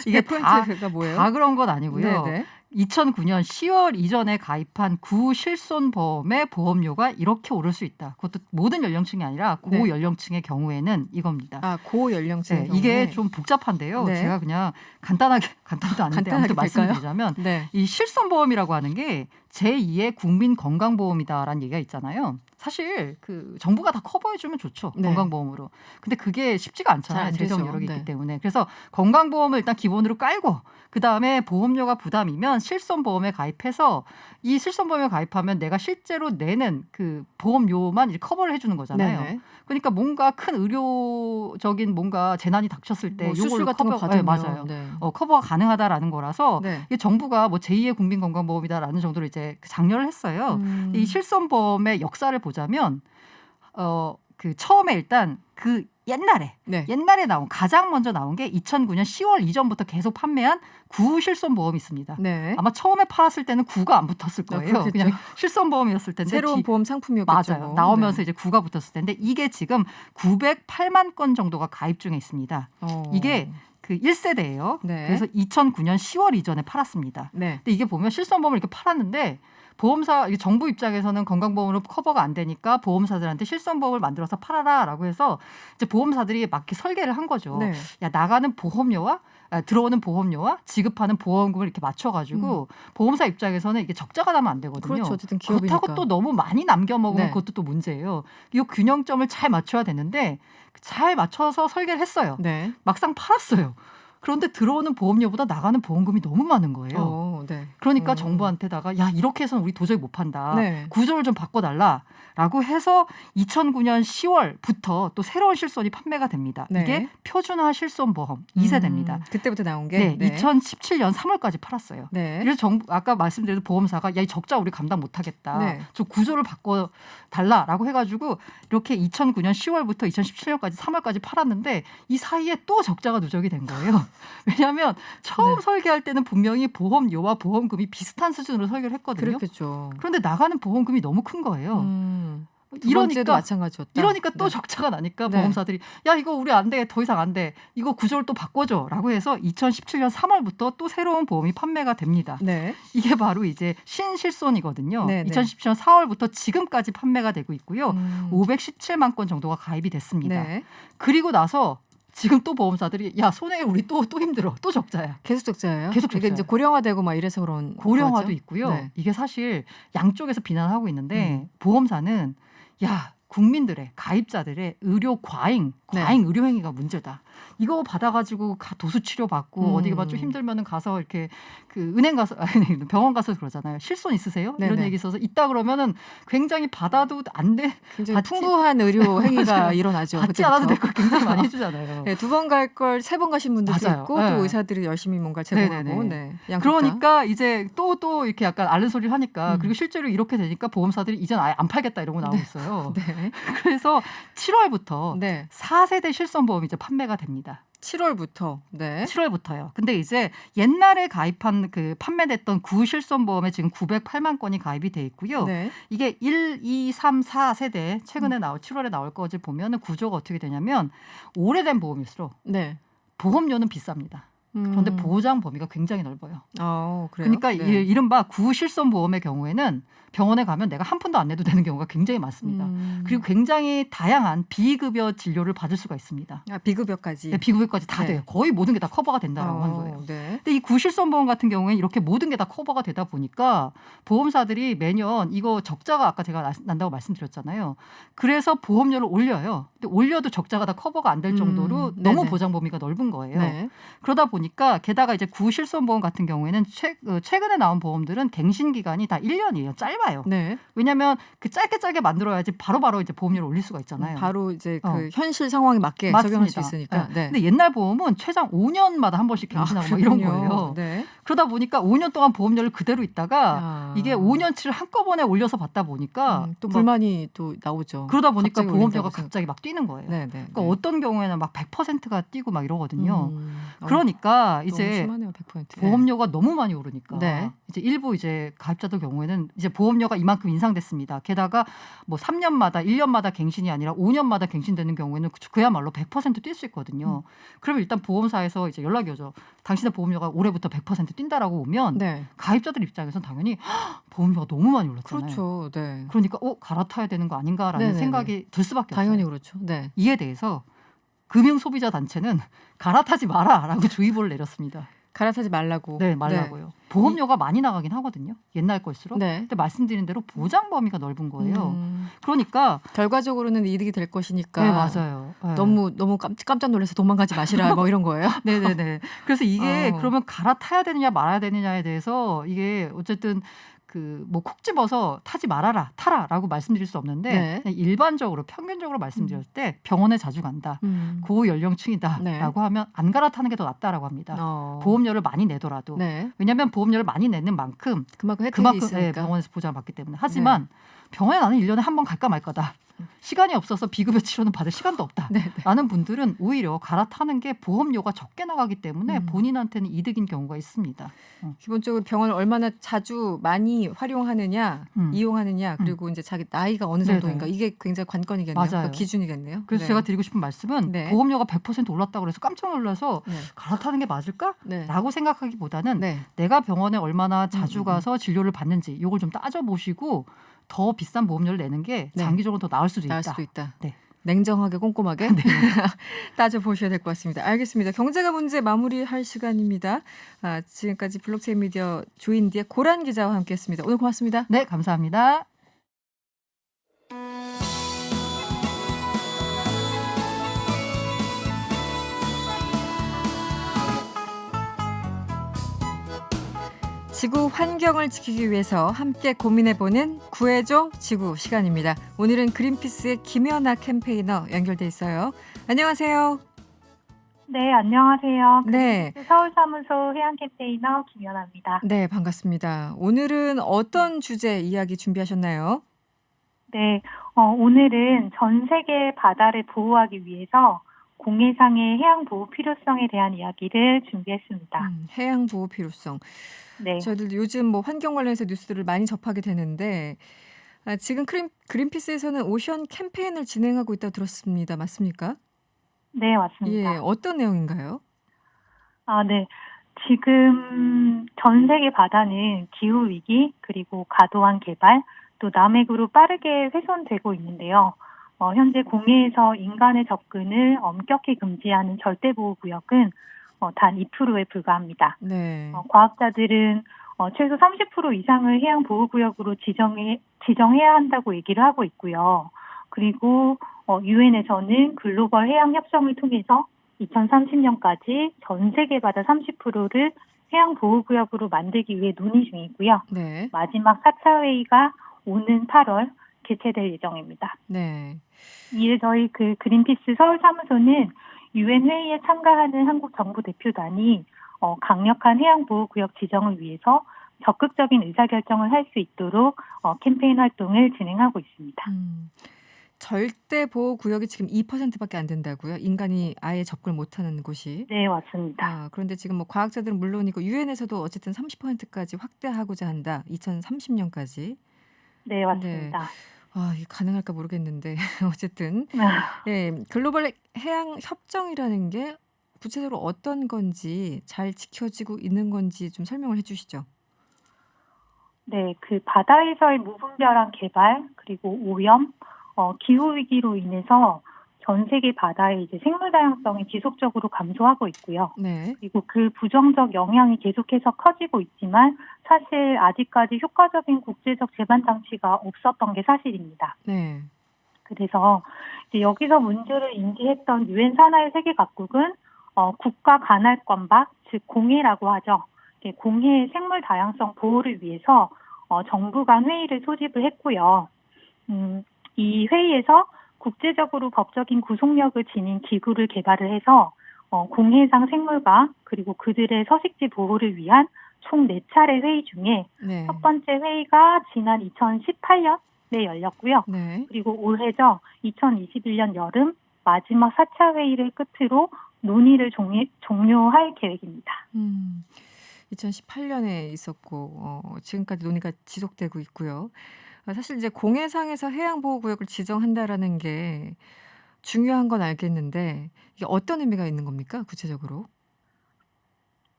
이게 100%가 뭐예요? 다 그런 건 아니고요. 네네. 2009년 10월 이전에 가입한 구실손보험의 보험료가 이렇게 오를 수 있다. 그것도 모든 연령층이 아니라 고연령층의 경우에는 이겁니다. 아, 고연령층의 경우에. 이게 좀 복잡한데요. 네. 제가 그냥 간단도 아닌데 아무튼 말씀드리자면 네. 이 실손보험이라고 하는 게 제2의 국민건강보험이다라는 얘기가 있잖아요. 사실 그 정부가 다 커버해주면 좋죠. 네. 건강보험으로. 근데 그게 쉽지가 잘 않잖아요. 안 재정 되죠. 여력이 네. 있기 때문에. 그래서 건강보험을 일단 기본으로 깔고 그다음에 보험료가 부담이면 실손보험에 가입해서 이 실손보험에 가입하면 내가 실제로 내는 그 보험료만 이제 커버를 해주는 거잖아요. 네네. 그러니까 뭔가 큰 의료적인 뭔가 재난이 닥쳤을 때 뭐 수술 요걸로 같은 거 커버, 받으면 맞아요. 네. 커버가 가능하다라는 거라서 네. 이게 정부가 뭐 제2의 국민건강보험이다라는 정도로 이제 장려를 했어요. 이 실손보험의 역사를 보자면 그 처음에 일단 그 옛날에 나온 가장 먼저 나온 게 2009년 10월 이전부터 계속 판매한 구실손보험이 있습니다. 네. 아마 처음에 팔았을 때는 9가 안 붙었을 거예요. 그렇겠죠. 그냥 실손보험이었을 텐데 새로운 보험 상품이었겠죠. 맞아요. 나오면서 이제 9가 붙었을 텐데 이게 지금 908만 건 정도가 가입 중에 있습니다. 이게 그 1세대예요. 네. 그래서 2009년 10월 이전에 팔았습니다. 네. 근데 이게 보면 실손보험을 이렇게 팔았는데 보험사 정부 입장에서는 건강보험으로 커버가 안 되니까 보험사들한테 실손보험을 만들어서 팔아라라고 해서 이제 보험사들이 막 이렇게 설계를 한 거죠. 네. 야 나가는 보험료와 들어오는 보험료와 지급하는 보험금을 이렇게 맞춰가지고 보험사 입장에서는 이게 적자가 나면 안 되거든요. 그렇죠. 어쨌든 기업이니까. 그렇다고 또 너무 많이 남겨 먹으면 네. 그것도 또 문제예요. 이 균형점을 잘 맞춰야 되는데 잘 맞춰서 설계를 했어요. 네. 막상 팔았어요. 그런데 들어오는 보험료보다 나가는 보험금이 너무 많은 거예요. 네. 그러니까 정부한테다가 야 이렇게 해서는 우리 도저히 못 판다. 네. 구조를 좀 바꿔달라라고 해서 2009년 10월부터 또 새로운 실손이 판매가 됩니다. 네. 이게 표준화 실손보험 2세대입니다. 그때부터 나온 게 네, 2017년 3월까지 팔았어요. 네. 그래서 정부 아까 말씀드린 보험사가 야 이 적자 우리 감당 못하겠다. 네. 저 구조를 바꿔달라라고 해가지고 이렇게 2009년 10월부터 2017년까지 3월까지 팔았는데 이 사이에 또 적자가 누적이 된 거예요. 왜냐하면 처음 설계할 때는 분명히 보험료와 보험금이 비슷한 수준으로 설계를 했거든요. 그렇겠죠. 그런데 나가는 보험금이 너무 큰 거예요. 두 번째도 마찬가지였다. 이러니까 또 네. 적자가 나니까 네. 보험사들이 야 이거 우리 안 돼. 더 이상 안 돼. 이거 구조를 또 바꿔줘라고 해서 2017년 3월부터 또 새로운 보험이 판매가 됩니다. 네. 이게 바로 이제 신실손이거든요. 네, 네. 2017년 4월부터 지금까지 판매가 되고 있고요. 517만 건 정도가 가입이 됐습니다. 네. 그리고 나서 지금 또 보험사들이 야 손해 우리 또 힘들어. 또 적자야. 계속 적자예요? 계속 이게 적자예요. 이제 고령화되고 막 이래서 그런 고령화도 거죠? 있고요. 네. 이게 사실 양쪽에서 비난하고 있는데 보험사는 야 국민들의 가입자들의 의료 과잉 의료 행위가 문제다. 이거 받아가지고 도수 치료 받고 어디 가 좀 힘들면은 가서 이렇게 그 은행 가서 병원 가서 그러잖아요. 실손 있으세요? 이런 네네. 얘기 있어서 있다 그러면은 굉장히 받아도 안 돼. 굉장히 풍부한 의료 행위가 맞아요. 일어나죠. 받지 그때부터. 않아도 될 걸 굉장히 많이 해주잖아요. 네, 2번 갈 걸 3번 가신 분들도 맞아요. 있고 네. 또 의사들이 열심히 뭔가 제공하고 네네네. 네, 양쪽 다. 그러니까 이제 또 이렇게 약간 앓는 소리를 하니까 그리고 실제로 이렇게 되니까 보험사들이 이젠 아예 안 팔겠다 이런 거 나오고 있어요. 네. 그래서 7월부터 네. 4세대 실손보험이 이제 판매가 됩니다. 7월부터. 네. 7월부터요. 근데 이제 옛날에 가입한 그 판매됐던 구실손보험에 지금 908만 건이 가입이 돼 있고요. 네. 이게 1, 2, 3, 4세대 최근에 7월에 나올 거지 보면은 구조가 어떻게 되냐면 오래된 보험일수록 네. 보험료는 비쌉니다. 그런데 보장 범위가 굉장히 넓어요. 그래요? 그러니까 네. 이른바 구실손보험의 경우에는 병원에 가면 내가 한 푼도 안 내도 되는 경우가 굉장히 많습니다. 그리고 굉장히 다양한 비급여 진료를 받을 수가 있습니다. 비급여까지. 네, 비급여까지 다 네. 돼요. 거의 모든 게 다 커버가 된다라고 하는 거예요. 네. 근데 이 구실손보험 같은 경우에는 이렇게 모든 게 다 커버가 되다 보니까 보험사들이 매년 이거 적자가 아까 제가 난다고 말씀드렸잖아요. 그래서 보험료를 올려요. 근데 올려도 적자가 다 커버가 안 될 정도로 너무 네네. 보장 범위가 넓은 거예요. 네. 그러다 보니까 게다가 이제 구실손보험 같은 경우에는 최근에 나온 보험들은 갱신 기간이 다 1년이에요. 짧아요. 네. 왜냐하면 그 짧게 바로야지 바로 이제 보험료를 올릴 수가 있잖아요. 바로 이제 그 현실 상황에 맞게 적용할 수 있으니까. 네. 근데 옛날 보험은 최장 5년마다 한 번씩 갱신하고 뭐 이런 거예요. 네. 그러다 보니까 5년 동안 보험료를 그대로 있다가 이게 5년치를 한꺼번에 올려서 받다 보니까 또 불만이 또 나오죠. 그러다 보니까 갑자기 보험료가 올린다고 갑자기 막 뛰는 거예요. 네, 네. 그러니까 어떤 경우에는 막 100%가 뛰고 막 이러거든요. 어, 그러니까 너무 이제 심하네요, 100%. 보험료가 너무 많이 오르니까 네. 이제 일부 이제 가입자들 경우에는 이제 보험료가 이만큼 인상됐습니다. 게다가 뭐 3년마다 1년마다 갱신이 아니라 5년마다 갱신되는 경우에는 그야말로 100% 뛸 수 있거든요. 그러면 일단 보험사에서 이제 연락이 오죠. 당신의 보험료가 올해부터 100% 뛴다라고 오면 네. 가입자들 입장에서는 당연히 보험료가 너무 많이 올랐잖아요. 그렇죠. 네. 그러니까 갈아타야 되는 거 아닌가라는 네네네. 생각이 들 수밖에 당연히 없어요. 그렇죠. 네. 이에 대해서 금융소비자단체는 갈아타지 마라라고 주의보를 내렸습니다. 갈아타지 말라고. 네, 말라고요. 보험료가 많이 나가긴 하거든요. 옛날 걸수록. 네. 근데 말씀드린 대로 보장 범위가 넓은 거예요. 그러니까 결과적으로는 이득이 될 것이니까. 네, 맞아요. 네. 너무 깜짝 놀라서 도망가지 마시라 뭐 이런 거예요. 네네네. 그래서 이게 그러면 갈아타야 되느냐 말아야 되느냐에 대해서 이게 어쨌든 뭐 콕 집어서 타지 말아라, 타라라고 말씀드릴 수 없는데 네. 그냥 일반적으로 평균적으로 말씀드렸을 때 병원에 자주 간다, 고연령층이다라고 네. 하면 안 갈아타는 게 더 낫다라고 합니다. 보험료를 많이 내더라도 네. 왜냐하면 보험료를 많이 내는 만큼 그만큼 혜택이 있으니까. 병원에서 보장을 받기 때문에 하지만 병원에 나는 1년에 한 번 갈까 말 거다. 시간이 없어서 비급여 치료는 받을 시간도 없다. 네, 네. 라는 분들은 오히려 갈아타는 게 보험료가 적게 나가기 때문에 본인한테는 이득인 경우가 있습니다. 기본적으로 병원을 얼마나 자주 많이 활용하느냐, 이용하느냐, 그리고 이제 자기 나이가 어느 정도인가 네네. 이게 굉장히 관건이겠네요. 맞아요. 그러니까 기준이겠네요. 그래서 네. 제가 드리고 싶은 말씀은 네. 보험료가 100% 올랐다고 해서 깜짝 놀라서 네. 갈아타는 게 맞을까? 네. 라고 생각하기보다는 네. 내가 병원에 얼마나 자주 가서 진료를 받는지 이걸 좀 따져보시고 더 비싼 보험료를 내는 게 네. 장기적으로 더 나을 수도 있다. 나을 수도 있다. 네. 냉정하게 꼼꼼하게 따져보셔야 될 것 같습니다. 알겠습니다. 경제가 문제 마무리할 시간입니다. 지금까지 블록체인 미디어 조인디의 고란 기자와 함께했습니다. 오늘 고맙습니다. 네, 감사합니다. 지구 환경을 지키기 위해서 함께 고민해보는 구해줘 지구 시간입니다. 오늘은 그린피스의 김연아 캠페이너 연결돼 있어요. 안녕하세요. 네, 안녕하세요. 네. 서울사무소 해양 캠페이너 김연아입니다. 네, 반갑습니다. 오늘은 어떤 주제 이야기 준비하셨나요? 네, 오늘은 전 세계 바다를 보호하기 위해서 공해상의 해양 보호 필요성에 대한 이야기를 준비했습니다. 해양 보호 필요성. 네. 저희들도 요즘 뭐 환경 관련해서 뉴스들을 많이 접하게 되는데 지금 그린피스에서는 오션 캠페인을 진행하고 있다고 들었습니다. 맞습니까? 네, 맞습니다. 예, 어떤 내용인가요? 네. 지금 전 세계 바다는 기후 위기 그리고 과도한 개발 또 남핵으로 빠르게 훼손되고 있는데요. 현재 공해에서 인간의 접근을 엄격히 금지하는 절대보호구역은 단 2%에 불과합니다. 네. 과학자들은 최소 30% 이상을 해양보호구역으로 지정해야 한다고 얘기를 하고 있고요. 그리고 유엔에서는 글로벌 해양협정을 통해서 2030년까지 전 세계 바다 30%를 해양보호구역으로 만들기 위해 논의 중이고요. 네. 마지막 4차 회의가 오는 8월 개최될 예정입니다. 네. 이에 저희 그린피스 서울 사무소는 유엔 회의에 참가하는 한국 정부 대표단이 강력한 해양보호구역 지정을 위해서 적극적인 의사결정을 할 수 있도록 캠페인 활동을 진행하고 있습니다. 절대 보호 구역이 지금 2%밖에 안 된다고요? 인간이 아예 접근을 못하는 곳이? 네, 맞습니다. 그런데 지금 뭐 과학자들은 물론이고 유엔에서도 어쨌든 30%까지 확대하고자 한다. 2030년까지. 네, 맞습니다. 네. 이게 가능할까 모르겠는데 어쨌든 네, 글로벌 해양 협정이라는 게 구체적으로 어떤 건지 잘 지켜지고 있는 건지 좀 설명을 해주시죠. 네, 바다에서의 무분별한 개발 그리고 오염, 기후 위기로 인해서 전 세계 바다의 이제 생물 다양성이 지속적으로 감소하고 있고요. 네. 그리고 그 부정적 영향이 계속해서 커지고 있지만 사실 아직까지 효과적인 국제적 제반 장치가 없었던 게 사실입니다. 네. 그래서 이제 여기서 문제를 인지했던 유엔 산하의 세계 각국은 국가 관할권박, 즉 공해라고 하죠. 공해의 생물 다양성 보호를 위해서 정부 간 회의를 소집을 했고요. 이 회의에서 국제적으로 법적인 구속력을 지닌 기구를 개발을 해서 공해상 생물과 그리고 그들의 서식지 보호를 위한 총 4차례 회의 중에 네. 첫 번째 회의가 지난 2018년에 열렸고요. 네. 그리고 올해죠. 2021년 여름 마지막 4차 회의를 끝으로 논의를 종료할 계획입니다. 2018년에 있었고 지금까지 논의가 지속되고 있고요. 사실 이제 공해상에서 해양보호구역을 지정한다라는 게 중요한 건 알겠는데 이게 어떤 의미가 있는 겁니까? 구체적으로?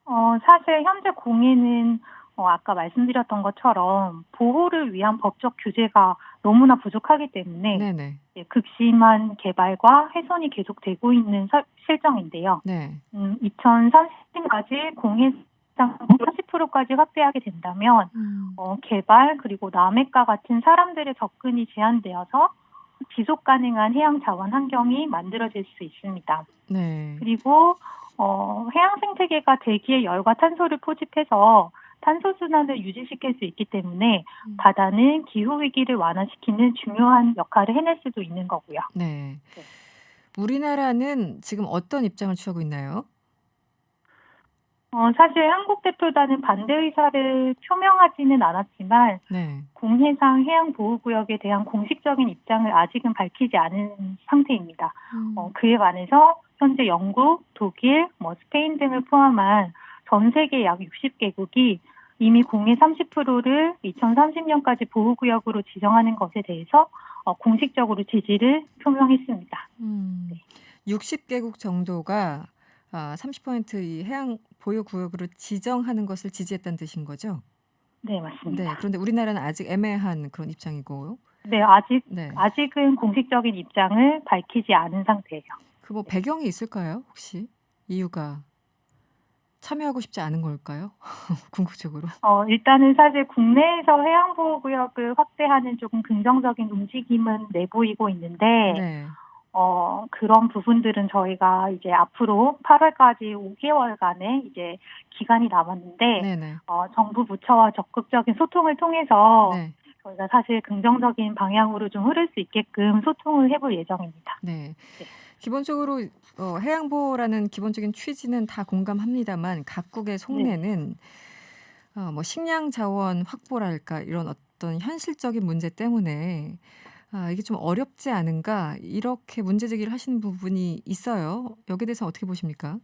사실 현재 공해는 아까 말씀드렸던 것처럼 보호를 위한 법적 규제가 너무나 부족하기 때문에 네네. 극심한 개발과 훼손이 계속되고 있는 실정인데요. 네. 2030년까지 공해상 30%까지 확대하게 된다면 개발 그리고 남핵과 같은 사람들의 접근이 제한되어서 지속 가능한 해양 자원 환경이 만들어질 수 있습니다. 네. 그리고 해양 생태계가 대기의 열과 탄소를 포집해서 탄소 순환을 유지시킬 수 있기 때문에 바다는 기후 위기를 완화시키는 중요한 역할을 해낼 수도 있는 거고요. 네. 우리나라는 지금 어떤 입장을 취하고 있나요? 사실 한국 대표단은 반대 의사를 표명하지는 않았지만 네. 공해상 해양보호구역에 대한 공식적인 입장을 아직은 밝히지 않은 상태입니다. 그에 반해서 현재 영국, 독일, 스페인 등을 포함한 전 세계 약 60개국이 이미 공해 30%를 2030년까지 보호구역으로 지정하는 것에 대해서 공식적으로 지지를 표명했습니다. 60개국 정도가 30%이 해양 보유구역으로 지정하는 것을 지지했다는 뜻인 거죠? 네, 맞습니다. 네. 그런데 우리나라는 아직 애매한 그런 입장이고. 네, 네. 아직은 공식적인 입장을 밝히지 않은 상태예요. 그 뭐 배경이 있을까요? 혹시 이유가 참여하고 싶지 않은 걸까요? 궁극적으로. 일단은 사실 국내에서 해양보호구역을 확대하는 조금 긍정적인 움직임은 내보이고 있는데 네. 그런 부분들은 저희가 이제 앞으로 8월까지 5개월간의 이제 기간이 남았는데 네네. 정부 부처와 적극적인 소통을 통해서 네. 저희가 사실 긍정적인 방향으로 좀 흐를 수 있게끔 소통을 해볼 예정입니다. 네. 기본적으로 해양보호라는 기본적인 취지는 다 공감합니다만 각국의 속내는 뭐 식량 자원 확보랄까 이런 어떤 현실적인 문제 때문에 이게 좀 어렵지 않은가 이렇게 문제 제기를 하시는 부분이 있어요. 여기에 대해서 어떻게 보십니까?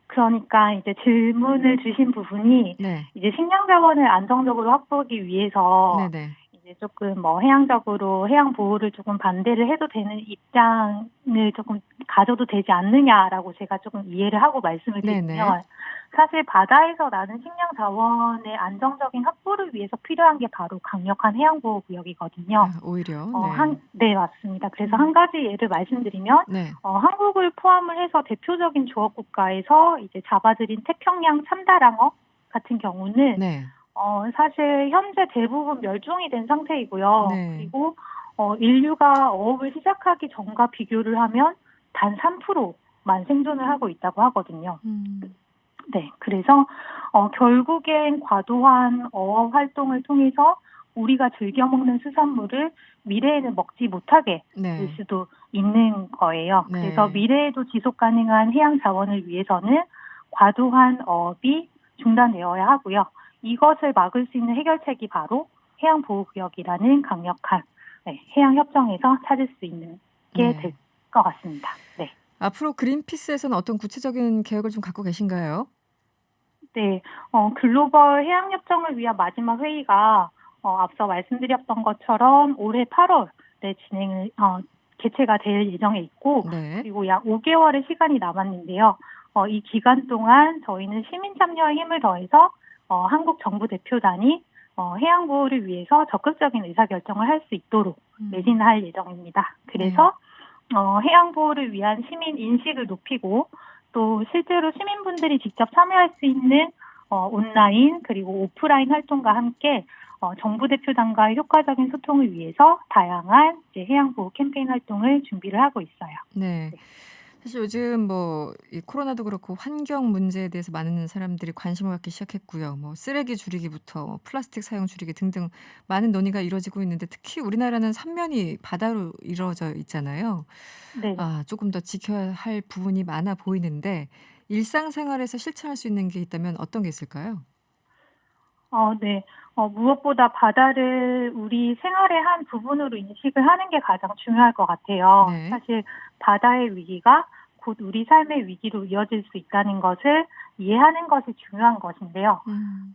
그러니까 이제 질문을 주신 부분이 네. 이제 식량 자원을 안정적으로 확보하기 위해서 네네. 이제 조금 해양적으로 해양 보호를 조금 반대를 해도 되는 입장을 조금 가져도 되지 않느냐라고 제가 조금 이해를 하고 말씀을 드리면 네네. 사실 바다에서 나는 식량 자원의 안정적인 확보를 위해서 필요한 게 바로 강력한 해양 보호 구역이거든요. 오히려. 네, 맞습니다. 그래서 한 가지 예를 말씀드리면 네. 한국을 포함을 해서 대표적인 조업 국가에서 이제 잡아들인 태평양 참다랑어 같은 경우는 네. 사실 현재 대부분 멸종이 된 상태이고요. 네. 그리고 인류가 어업을 시작하기 전과 비교를 하면 단 3%만 생존을 하고 있다고 하거든요. 네, 그래서 결국엔 과도한 어업 활동을 통해서 우리가 즐겨 먹는 수산물을 미래에는 먹지 못하게 될 수도 있는 거예요. 네. 그래서 미래에도 지속 가능한 해양 자원을 위해서는 과도한 어업이 중단되어야 하고요. 이것을 막을 수 있는 해결책이 바로 해양보호구역이라는 강력한 해양 협정에서 찾을 수 있는 게 될 것 같습니다. 네. 앞으로 그린피스에서는 어떤 구체적인 계획을 좀 갖고 계신가요? 네, 글로벌 해양 협정을 위한 마지막 회의가 앞서 말씀드렸던 것처럼 올해 8월에 개최가 될 예정에 있고 그리고 약 5개월의 시간이 남았는데요. 이 기간 동안 저희는 시민 참여에 힘을 더해서 한국 정부 대표단이 해양 보호를 위해서 적극적인 의사결정을 할 수 있도록 매진할 예정입니다. 그래서 해양 보호를 위한 시민 인식을 높이고 또 실제로 시민분들이 직접 참여할 수 있는 온라인 그리고 오프라인 활동과 함께 정부 대표단과의 효과적인 소통을 위해서 다양한 이제 해양 보호 캠페인 활동을 준비를 하고 있어요. 네. 사실 요즘 이 코로나도 그렇고 환경 문제에 대해서 많은 사람들이 관심을 갖기 시작했고요. 쓰레기 줄이기부터 플라스틱 사용 줄이기 등등 많은 논의가 이루어지고 있는데 특히 우리나라는 삼면이 바다로 이루어져 있잖아요. 네. 조금 더 지켜야 할 부분이 많아 보이는데 일상생활에서 실천할 수 있는 게 있다면 어떤 게 있을까요? 네. 무엇보다 바다를 우리 생활의 한 부분으로 인식을 하는 게 가장 중요할 것 같아요. 네. 사실 바다의 위기가 곧 우리 삶의 위기로 이어질 수 있다는 것을 이해하는 것이 중요한 것인데요.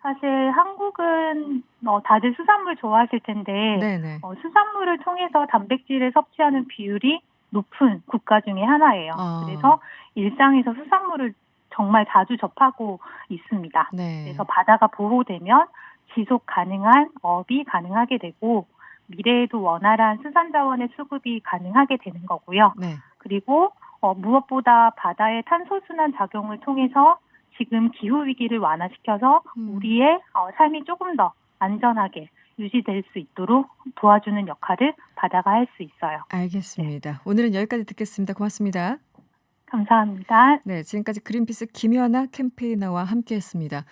사실 한국은 다들 수산물 좋아하실 텐데 네네. 수산물을 통해서 단백질을 섭취하는 비율이 높은 국가 중에 하나예요. 그래서 일상에서 수산물을 정말 자주 접하고 있습니다. 네. 그래서 바다가 보호되면 지속 가능한 어업이 가능하게 되고 미래에도 원활한 수산 자원의 수급이 가능하게 되는 거고요. 네. 그리고 무엇보다 바다의 탄소 순환 작용을 통해서 지금 기후 위기를 완화시켜서 우리의 삶이 조금 더 안전하게 유지될 수 있도록 도와주는 역할을 바다가 할 수 있어요. 알겠습니다. 오늘은 여기까지 듣겠습니다. 고맙습니다. 감사합니다. 네, 지금까지 그린피스 김연아 캠페이너와 함께했습니다.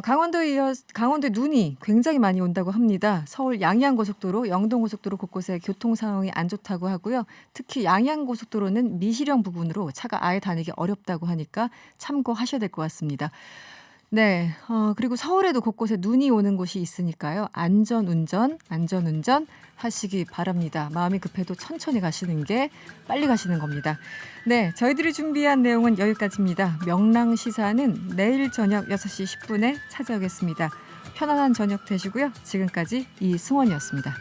강원도에 이어 강원도에 눈이 굉장히 많이 온다고 합니다. 서울 양양고속도로, 영동고속도로 곳곳에 교통 상황이 안 좋다고 하고요. 특히 양양고속도로는 미시령 부근으로 차가 아예 다니기 어렵다고 하니까 참고하셔야 될 것 같습니다. 네, 그리고 서울에도 곳곳에 눈이 오는 곳이 있으니까요. 안전운전 하시기 바랍니다. 마음이 급해도 천천히 가시는 게 빨리 가시는 겁니다. 네, 저희들이 준비한 내용은 여기까지입니다. 명랑시사는 내일 저녁 6시 10분에 찾아오겠습니다. 편안한 저녁 되시고요. 지금까지 이승원이었습니다.